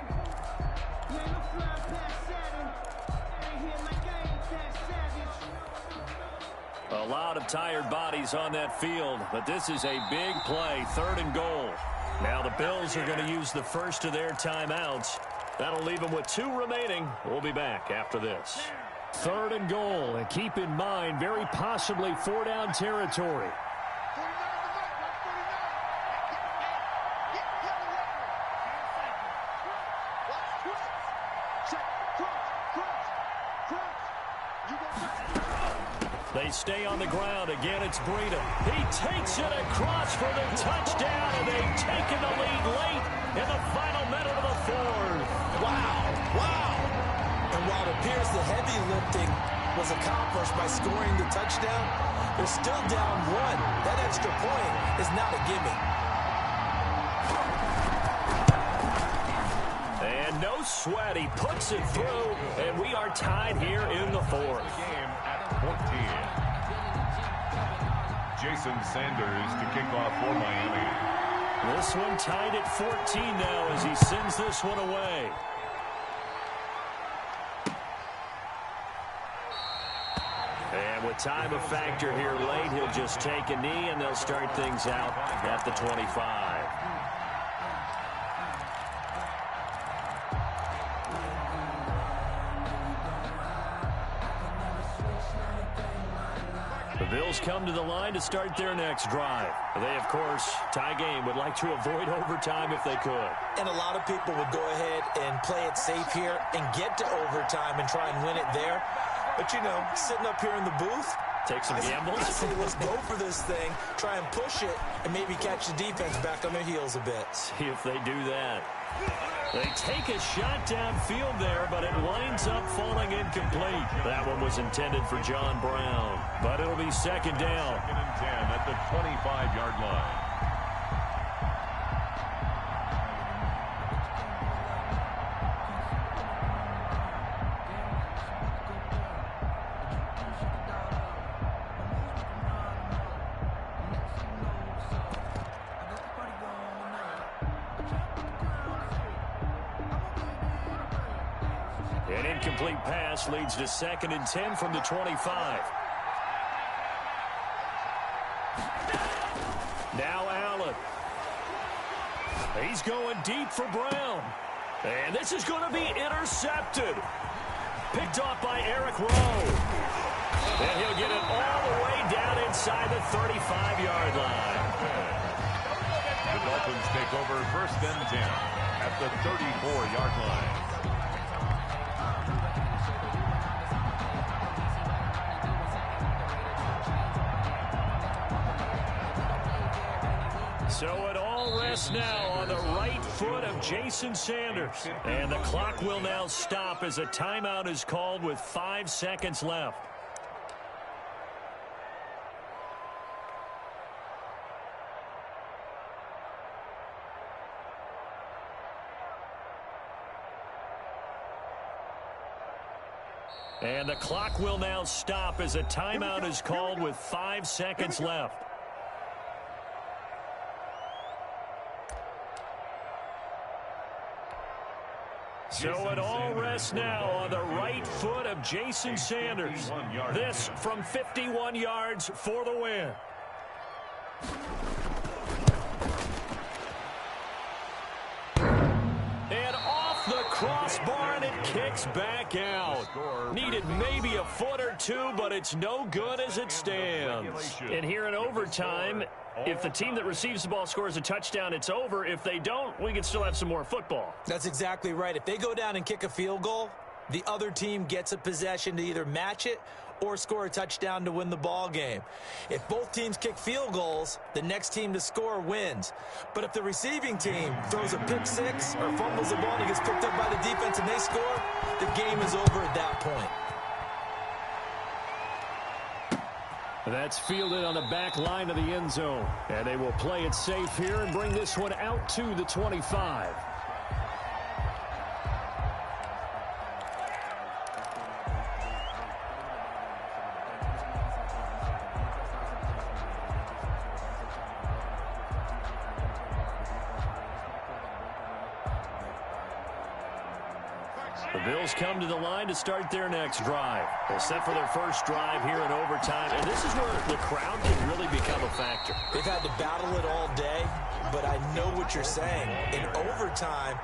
B: A lot of tired bodies on that field, but this is a big play, 3rd and goal. Now the Bills are going to use the first of their timeouts. That'll leave them with 2 remaining. We'll be back after this. 3rd and goal, and keep in mind, very possibly 4-down territory. They stay on the ground. Again, it's Breida. He takes it across for the touchdown, and they've taken the lead late in the final minute of the 4th.
D: Wow, wow. And while it appears the heavy lifting was accomplished by scoring the touchdown, they're still down 1. That extra point is not a gimme.
B: And no sweat. He puts it through, and we are tied here in the 4th.
E: Game at 14. Jason Sanders to kick off for Miami.
B: This one tied at 14 now as he sends this one away. And with time a factor here late, he'll just take a knee, and they'll start things out at the 25. The Bills come to the line to start their next drive. They, of course, tie game, would like to avoid overtime if they could.
D: And a lot of people would go ahead and play it safe here and get to overtime and try and win it there. But, you know, sitting up here in the booth,
B: take some gambles.
D: I say let's go for this thing, try and push it, and maybe catch the defense back on their heels a bit.
B: See if they do that. They take a shot downfield there, but it winds up falling incomplete. That one was intended for John Brown, but it'll be second down.
E: 2nd and 10 at the 25-yard line.
B: An incomplete pass leads to 2nd and 10 from the 25. Now Allen. He's going deep for Brown. And this is going to be intercepted. Picked off by Eric Rowe. And he'll get it all the way down inside the 35-yard line.
E: The Dolphins take over 1st and 10 at the 34-yard line.
B: So it all rests now on the right foot of Jason Sanders. And the clock will now stop as a timeout is called with 5 seconds left. And the clock will now stop as a timeout is called with 5 seconds left. So it all rests now on the right foot of Jason Sanders. This from 51 yards for the win. And off the crossbar, and it kicks back out. Needed maybe a foot or two, but it's no good as it stands. And here in overtime, if the team that receives the ball scores a touchdown, it's over. If they don't, we can still have some more football.
D: That's exactly right. If they go down and kick a field goal, the other team gets a possession to either match it or score a touchdown to win the ball game. If both teams kick field goals, the next team to score wins. But if the receiving team throws a pick six or fumbles the ball and it gets picked up by the defense and they score, the game is over at that point.
B: That's fielded on the back line of the end zone. And they will play it safe here and bring this one out to the 25. The Bills come to the line to start their next drive. They're set for their first drive here in overtime, and this is where the crowd can really become a factor.
D: They've had to battle it all day, but I know what you're saying. In overtime,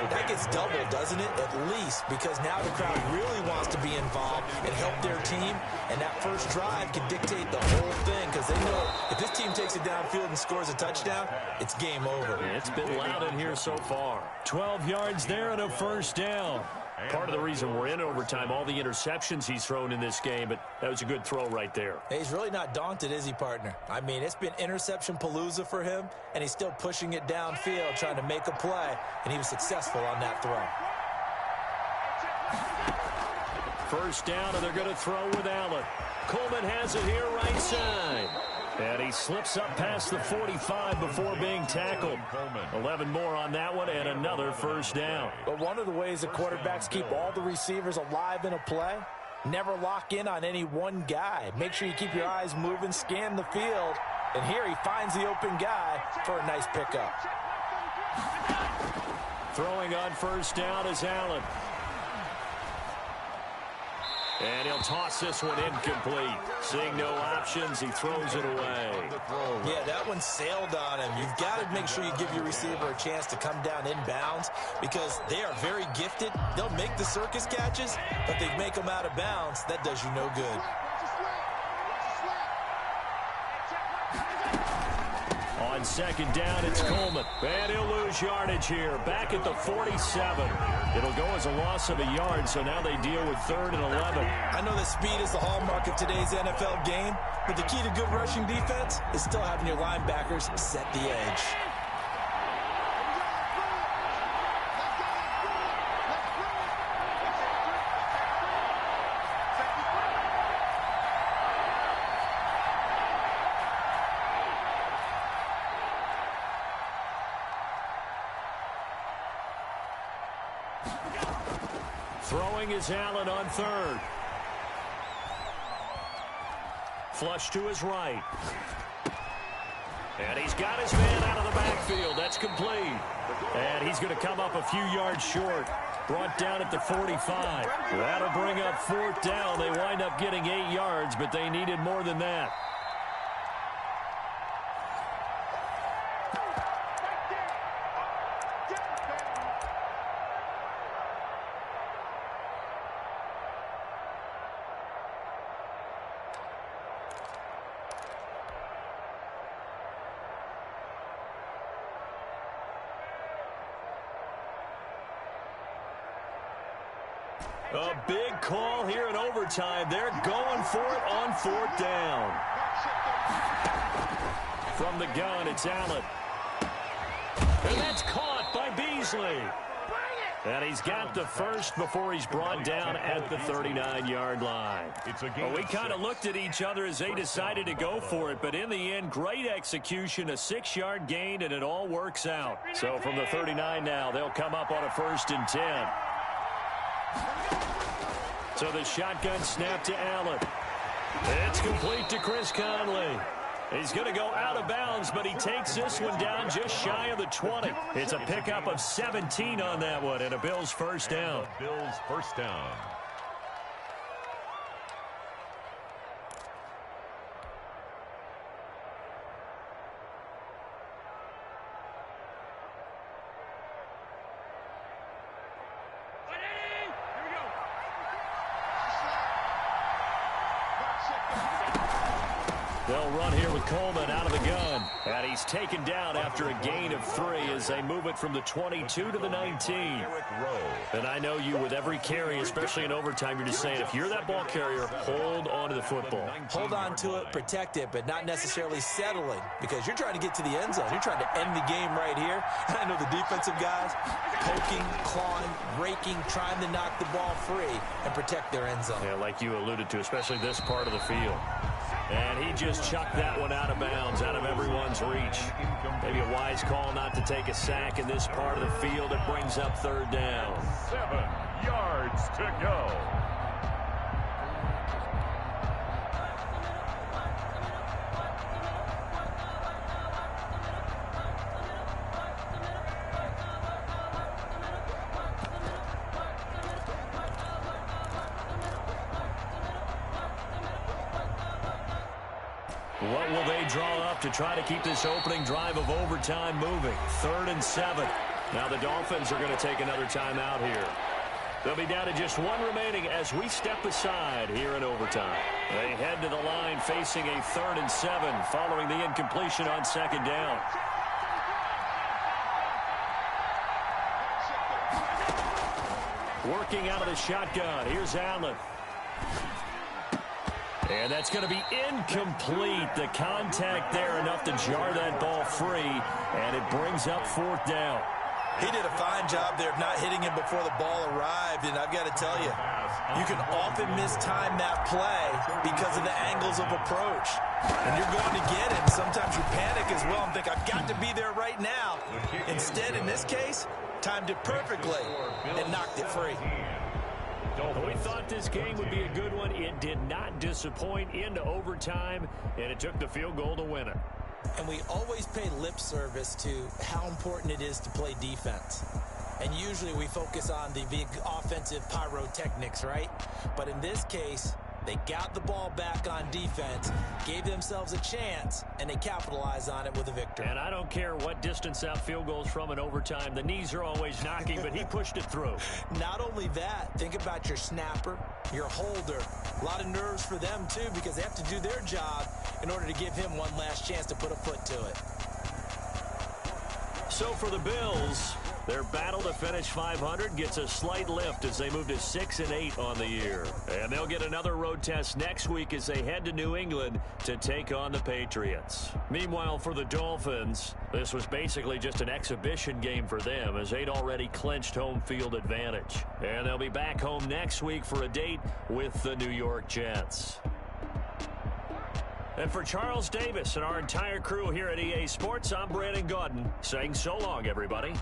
D: that gets doubled, doesn't it? At least, because now the crowd really wants to be involved and help their team, and that first drive can dictate the whole thing because they know if this team takes it downfield and scores a touchdown, it's game over.
B: It's been loud in here so far. 12 yards there and a first down. Part of the reason we're in overtime, all the interceptions he's thrown in this game, but that was a good throw right there.
D: Hey, he's really not daunted, is he, partner? I mean, it's been interception palooza for him, and he's still pushing it downfield, trying to make a play, and he was successful on that throw.
B: First down, and they're going to throw with Allen. Coleman has it here right side. And he slips up past the 45 before being tackled. 11 more on that one and another first down.
D: But one of the ways that quarterbacks keep all the receivers alive in a play, never lock in on any one guy. Make sure you keep your eyes moving, scan the field. And here he finds the open guy for a nice pickup.
B: Throwing on first down is Allen. And he'll toss this one incomplete. Seeing no options, he throws it away.
D: Yeah, that one sailed on him. You've got to make sure you give your receiver a chance to come down inbounds because they are very gifted. They'll make the circus catches, but they make them out of bounds. That does you no good.
B: On second down, it's Coleman. And he'll lose yardage here. Back at the 47. It'll go as a loss of a yard, so now they deal with 3rd and 11.
D: I know that speed is the hallmark of today's NFL game, but the key to good rushing defense is still having your linebackers set the edge.
B: Throwing is Allen on 3rd. Flush to his right. And he's got his man out of the backfield. That's complete. And he's going to come up a few yards short. Brought down at the 45. That'll bring up 4th down. They wind up getting 8 yards, but they needed more than that. A big call here in overtime. They're going for it on 4th down. From the gun, it's Allen. And that's caught by Beasley. And he's got the first before he's brought down at the 39-yard line. Well, we kind of looked at each other as they decided to go for it, but in the end, great execution, a 6-yard gain, and it all works out. So from the 39 now, they'll come up on a 1st and 10. So the shotgun snap to Allen. It's complete to Chris Conley. He's going to go out of bounds, but he takes this one down just shy of the 20. It's a pickup of 17 on that one, and a Bills first down.
E: Bills first down.
B: They'll run here with Coleman out of the gun. And he's taken down after a gain of 3 as they move it from the 22 to the 19. And I know you with every carry, especially in overtime, you're just saying if you're that ball carrier, hold on to the football.
D: Hold on to it, protect it, but not necessarily settling because you're trying to get to the end zone. You're trying to end the game right here. And I know the defensive guys poking, clawing, raking, trying to knock the ball free and protect their end zone.
B: Yeah, like you alluded to, especially this part of the field. And he just chucked that one out of bounds, out of everyone's reach. Maybe a wise call not to take a sack in this part of the field. It brings up 3rd down.
E: 7 yards to go.
B: What will they draw up to try to keep this opening drive of overtime moving? 3rd and 7. Now the Dolphins are going to take another timeout here. They'll be down to just 1 remaining as we step aside here in overtime. They head to the line facing a 3rd and 7 following the incompletion on 2nd down. Working out of the shotgun. Here's Allen. And that's going to be incomplete. The contact there enough to jar that ball free, and it brings up 4th down.
D: He did a fine job there of not hitting him before the ball arrived, and I've got to tell you, you can often mistime that play because of the angles of approach. And you're going to get him. Sometimes you panic as well and think, I've got to be there right now. Instead, in this case, timed it perfectly and knocked it free.
B: We thought this game would be a good one. It did not disappoint into overtime, and it took the field goal to win it.
D: And we always pay lip service to how important it is to play defense. And usually we focus on the big offensive pyrotechnics, right? But in this case, they got the ball back on defense, gave themselves a chance, and they capitalized on it with a victory.
B: And I don't care what distance out field goals from in overtime. The knees are always knocking, but he pushed it through.
D: Not only that, think about your snapper, your holder. A lot of nerves for them, too, because they have to do their job in order to give him one last chance to put a foot to it.
B: So for the Bills, their battle to finish 500 gets a slight lift as they move to 6-8 on the year. And they'll get another road test next week as they head to New England to take on the Patriots. Meanwhile, for the Dolphins, this was basically just an exhibition game for them as they'd already clinched home field advantage. And they'll be back home next week for a date with the New York Jets. And for Charles Davis and our entire crew here at EA Sports, I'm Brandon Gaudin saying so long, everybody.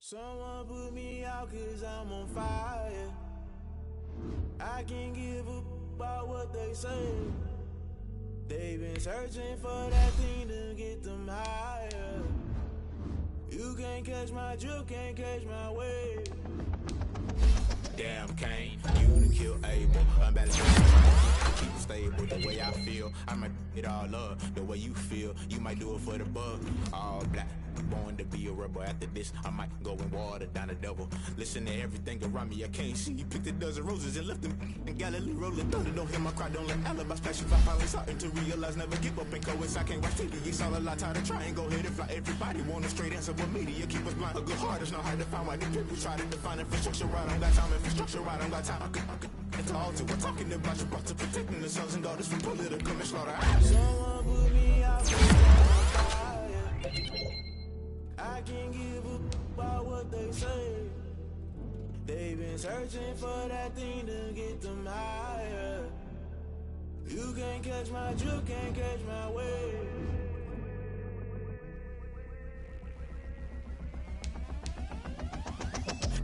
H: Someone put me out 'cause I'm on fire. I can't give up about what they say. They've been searching for that thing to get them higher. You can't catch my drift, can't catch my wave.
I: Damn, Kane, you done killed Abel. I'm better keep it stable. The way I feel, I might it all up. The way you feel, you might do it for the bug. All black, born to be a rebel. After this, I might go and water down the devil. Listen to everything around me, I can't see. You picked a dozen roses and left them in Galilee rolling thunder. Don't hear my cry, don't let alibis flash. If I finally starting to realize, never give up and coast. I can't watch TV, it's all a lot. Tired of trying, go ahead and fly. Everybody want a straight answer, but media keep us blind. A good heart is not hard to find. Why the people try to define infrastructure right? I don't got time, infrastructure right, I don't got time. I could talk to. We're talking about your to protecting the sons and daughters from political and slaughter.
H: Someone put me out 'cause I'm on fire. I can't give up about what they say. They've been searching for that thing to get them higher. You can't catch my drift, can't catch my wave.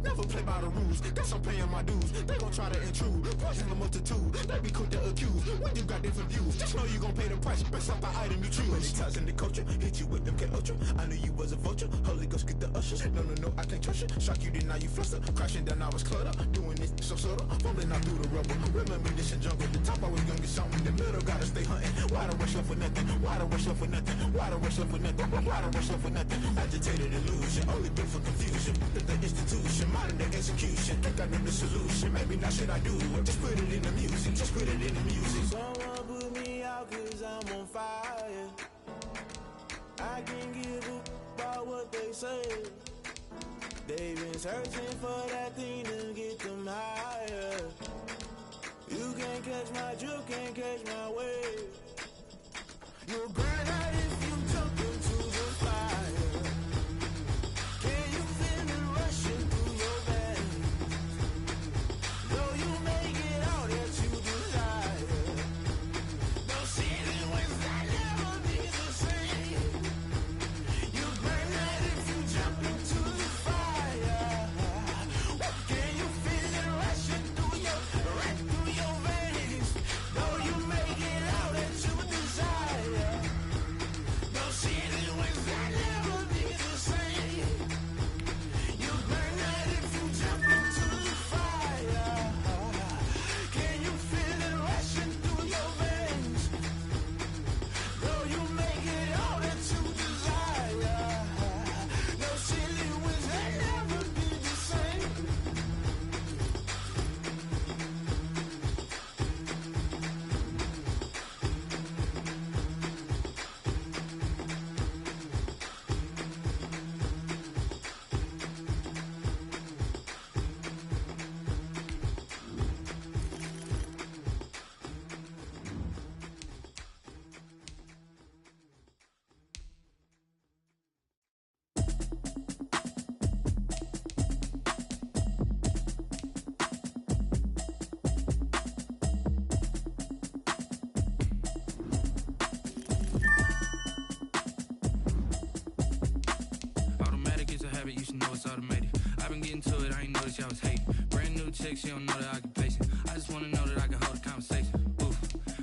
I: Never play by the rules, guess I'm paying my dues. They gon' try to intrude, poison the multitude. They be quick to accuse, when you got different views. Just know you gon' pay the price, based off the item you choose. Many times in the culture, hit you with MK Ultra. I knew you was a vulture, Holy Ghost get the ushers. No, I can't trust you. Shock you, then now you fluster. Crashing down, I was cluttered. Doing this so subtle, fumbling out through the rubble. Remember this in jungle, the top I was gonna get something. The middle gotta stay hunting. Why the rush left with nothing? Why the rush left with nothing? Why the rush left with nothing? Why the rush left with nothing? Agitated illusion, only built for confusion. The institution, modern day execution. Think I know the solution. Maybe not should I do it? Just put it in the music. Just put it in the music.
H: Someone put me out 'cause I'm on fire. I can't give up about what they say. They've been searching for that thing to get them higher. You can't catch my drift, can't catch my wave. You'll burn out if you jump into the fire. Can you feel it rushing through your veins? Though you make it all that you desire. Those city winds that never be the same. You burn out if you jump into the fire. Can you feel it rushing through your veins? Though you make it all that you desire. Those city winds that never be the same. You burn out if you jump into the fire. Can you feel it rushing through your veins? Though you make it all that you desire. Those silly winds that never be the same.
A: Automatic is a habit, you should know it's automated. I've been getting to it, I ain't noticed y'all was hating. Brand new chick, she don't know the occupation. I just wanna know that I can hold a conversation. Oof,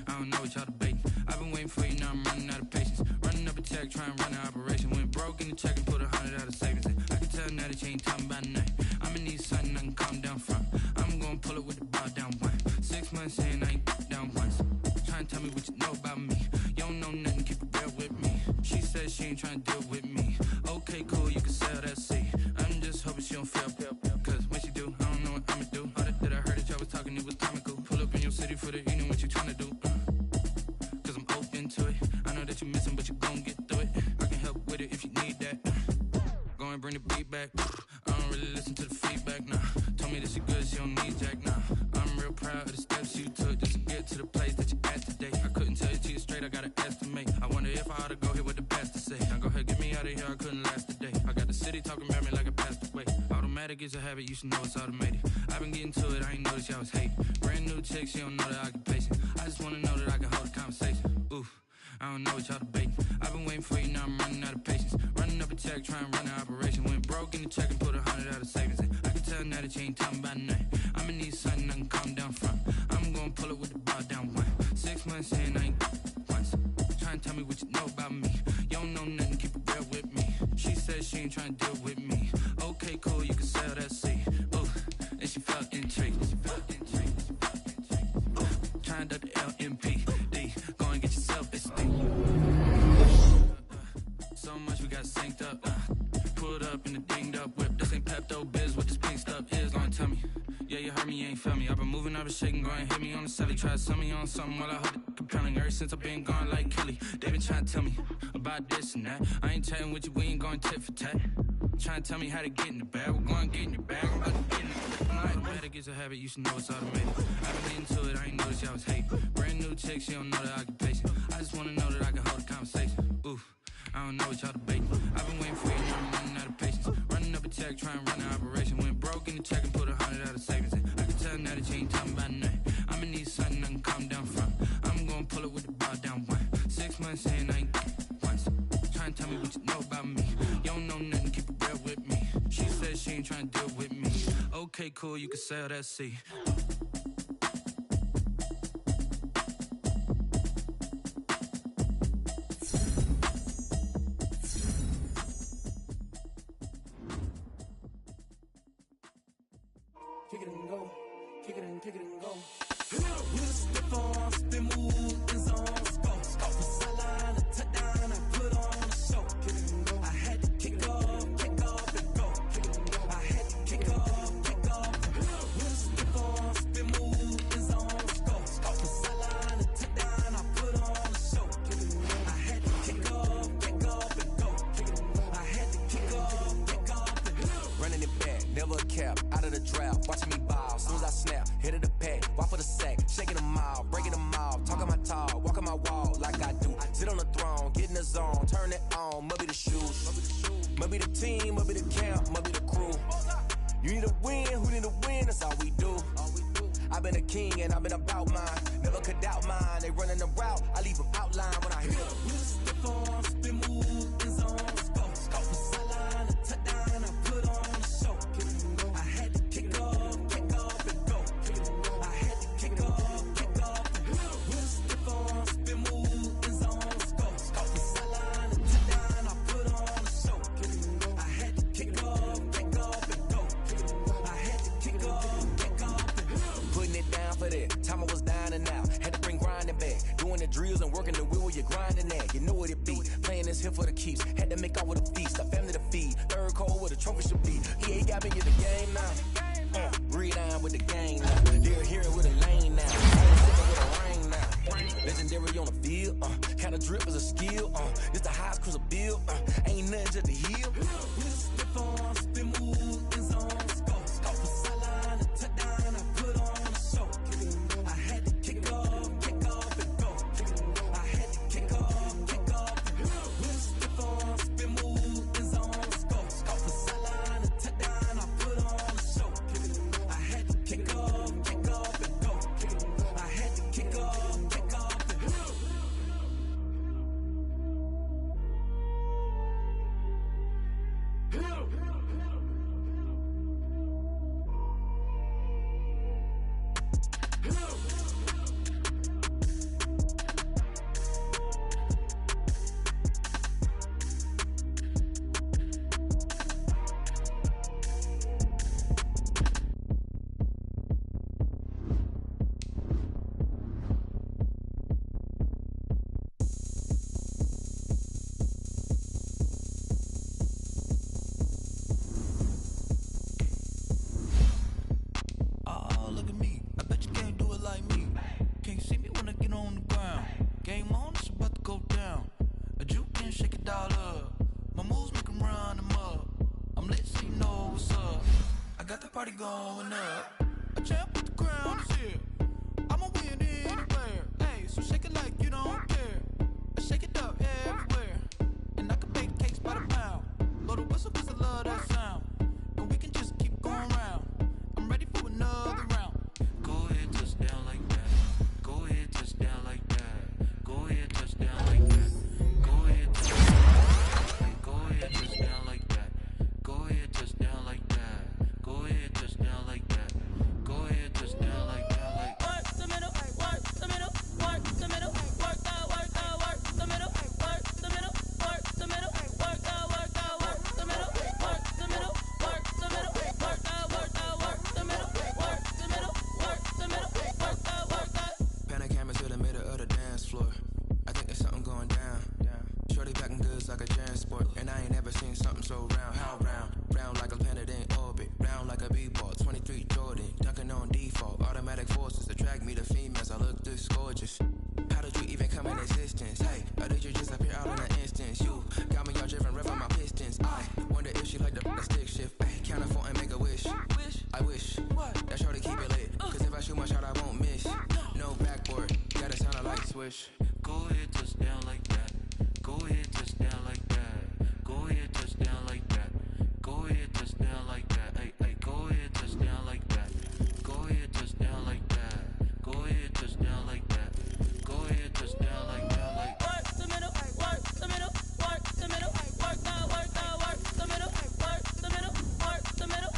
A: I don't know what y'all debating. I've been waiting for you, now I'm running out of patience. Running up a check, trying to run an operation. Went broke in the check and put 100 out of savings in. I can tell now that you ain't talking about nothing. I'ma need something I can calm down from. I'm gonna pull it with the bar down one. 6 months in, I ain't down once. Trying to tell me what you know about me. You don't know nothing, keep it real with me. She said she ain't trying to deal with me. Okay, cool, you can sell that seat. I'm just hoping she don't fail. Cause when she do, I don't know what I'ma do. All that I heard that y'all was talking, it was comical. Pull up in your city for the evening, what you trying to do? Cause I'm open to it. I know that you missing, but you gon' get through it. I can help with it if you need that. Go and bring the beat back. I don't really listen to the feedback, nah. Told me that she good, she don't need jack, nah. I'm real proud of the steps you took just to get to the place that you at today. I couldn't tell you to you straight, I gotta estimate. I wonder if I ought to go here with the pastor say. Now go ahead, get me out of here, I couldn't last a day. I got the city talking about me like I passed away. Automatic is a habit, you should know it's automated. I've been getting to it, I ain't noticed y'all was hating. Brand new chick, she don't know the occupation. I just wanna know that I can hold a conversation. Oof, I don't know what y'all debating. I've been waiting for you, now I'm running out of patience. Running up a check, trying to run an operation. Went broke in the check and put 100 out of savings in. I can tell now that you ain't talking about nothing. I'ma need something I can calm down from. I'm gonna pull it with the bar down one. 6 months in, I ain't once. Trying to tell me what you know about me. You don't know nothing, keep it real with me. She said she ain't trying to deal with me. Okay, cool, you can sell that seed. Ooh, and she felt intrigued. Trying to the LMPD. Go and get yourself esteem. So much we got synced up. Pulled up in the dinged up whip. This ain't Pepto Biz, what this pink stuff is. Gonna tell me. Yeah, you heard me, you ain't felt me. I've been moving, I've been shaking, go and hit me on the celly. Try to sell me on something while I hold it compelling. Ever since I've been gone like Kelly, they been trying to tell me about this and that. I ain't chatting with you, we ain't going tit for tat. Trying to tell me how to get in the bag. We're going to get in your bag, I'm about to get in the bag. Better get your habit, you should know it's automated. I've been getting to it, I ain't noticed y'all was hating. Brand new chick, she don't know the occupation. I just wanna know that I can hold a conversation. Ooh, I don't know what y'all debating. I've been waiting for you, now I'm running out of patience. Running up a check, trying to run an operation. Went broke in the check and put 100 out of savings in. I can tell now that you ain't talking about nothing. I'ma need something I can calm down from. I'm gonna pull it with the bar down one. 6 months in, I ain't once. Trying to tell me what you know about me. You don't know nothing, keep it real with me. She said she ain't trying to deal with me. Okay, cool, you can sell that seed.
H: Kick it and go, kick it and go. Step on, spin, move, and zone, go. Off the sideline, a touchdown, I put on a show. Kick it and go. I had to kick off and go. Kick it and go. I had to kick off and go. Step on, spin, move, and zone, go. Off the sideline, a touchdown, I put on a show. Kick it and go. I had to kick off and go. Kick it and go. I had to kick off and go.
J: Running it back, never a cap, out of the drought, watching me ball, soon as I snap, hit of the pack, walk for the sack, shaking them all, breaking them off, talking my talk, walking my wall like I do, sit on the throne, get in the zone, turn it on, must be the shoes, must be the team, must be the camp, must be the crew, you need a win, who need a win, that's all we do, I've been a king and I've been about mine, never could doubt mine, they running the route, I leave them outline when I hit them.
H: Step on, spin, move, and zone, go. Off the sideline, a touchdown, I put on a show. Kick it and go. I had to kick off and go. Kick it and go. I had to kick off and go. Step on, spin, move, and zone, go. Off the sideline, a touchdown, I put on a show. Kick it and go. I had to kick off and go. Kick it and go. I had to kick off and go.
J: Putting it down for that, time I was down and out, had to bring grinding back, doing the drills and working the wheel where you're grinding at, you know what it be, playing this here for the keeps, had to make out with a feast, a family to feed, third cold where the trophy should be, EA got me in the game now, read on with the game now, they're hearing with a lane now, I ain't sitting with a rain now, legendary on the field, kind of drip is a skill, it's the highest cruiser bill, ain't nothing just to heal.
H: Step on, spin, move, and zone, go. Off the sideline, a touchdown, I put on a show. Kick it and go. I had to kick off and go. Kick it and go. I had to kick off and go. Step on, spin, move, and zone, go. Off the sideline, a touchdown, I put on a show. Kick it and go. I had to kick off and go. Kick it and go. I had to kick off and go. Party going up. A champ with the crown is here. I'ma win anywhere. Hey, so shake it like you don't care. I shake it up everywhere. And I can bake cakes by the pound. Blow the whistle cause I love that sound. And we can just keep going round. I'm ready for another round.
A: Go ahead, touch down like that. Go ahead, touch down like that. Go ahead, touch down like that. swish. Go ahead, touch down like that. Go ahead, touch down like that. Go ahead, touch down like that. Go ahead, touch down like that. Hey, hey, go ahead, touch down like that. Go ahead, touch down like that. Go ahead, touch down like that. Go ahead, touch down like that. Like
K: work the middle, work the middle, work the middle, work the middle, work the middle, work the middle, work the middle,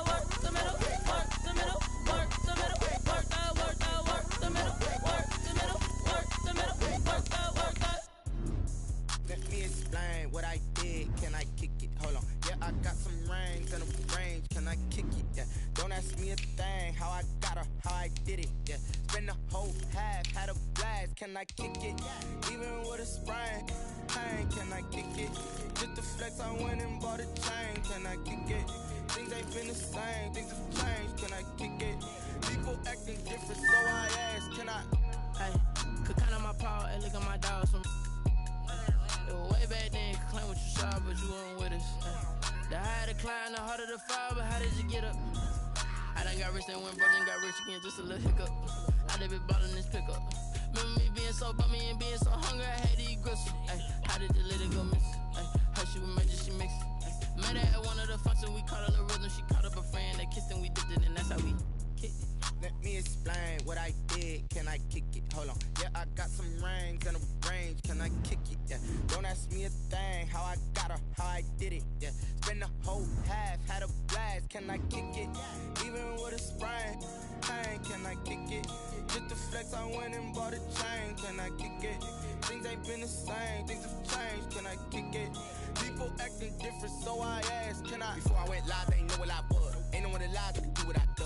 K: work the middle, work the middle, work the middle, work the middle, work the middle, work the.
L: Let me explain what I did. Can I kick it? Hold on. Yeah, I got some rings and a range. Can I kick it? Yeah. Don't ask me a thing. How I got her, how I did it. Yeah. Spend the whole half, had a blast. Can I kick it? Even with a sprain. Pain, can I kick it? Just the flex, I went and bought a chain. Can I kick it? Things ain't been the same. Things have changed. Can I kick it? People acting different, so I ask. Can I?
K: Hey, could count on my power and look at my dogs from. It was way back then, could claim what you saw, but you weren't with us. The higher the climb, the harder the fall, but how did you get up? I done got rich, then went broke, then got rich again, just a little hiccup. I done been ballin' this pickup. Remember me being so bummy and being so hungry, I had to eat gristle. Ay, how did the little go miss? Ay, her she was major, she mixed. Met her at one of the functions, we caught a little rhythm, she caught up a friend, they kissed and we dipped it, and that's how we kicked it.
L: Let me explain what I did. Can I kick it? Hold on. Yeah, I got some rings and a range. Can I kick it? Yeah. Don't ask me a thing. How I got her, how I did it. Yeah. Spend the whole half, had a blast. Can I kick it? Even with a sprain. Pain, can I kick it? Just the flex, I went and bought a chain. Can I kick it? Things ain't been the same. Things have changed. Can I kick it? People acting different, so I asked. Can I? Before I went live, they ain't know what I was. Ain't no one alive that could do what I do.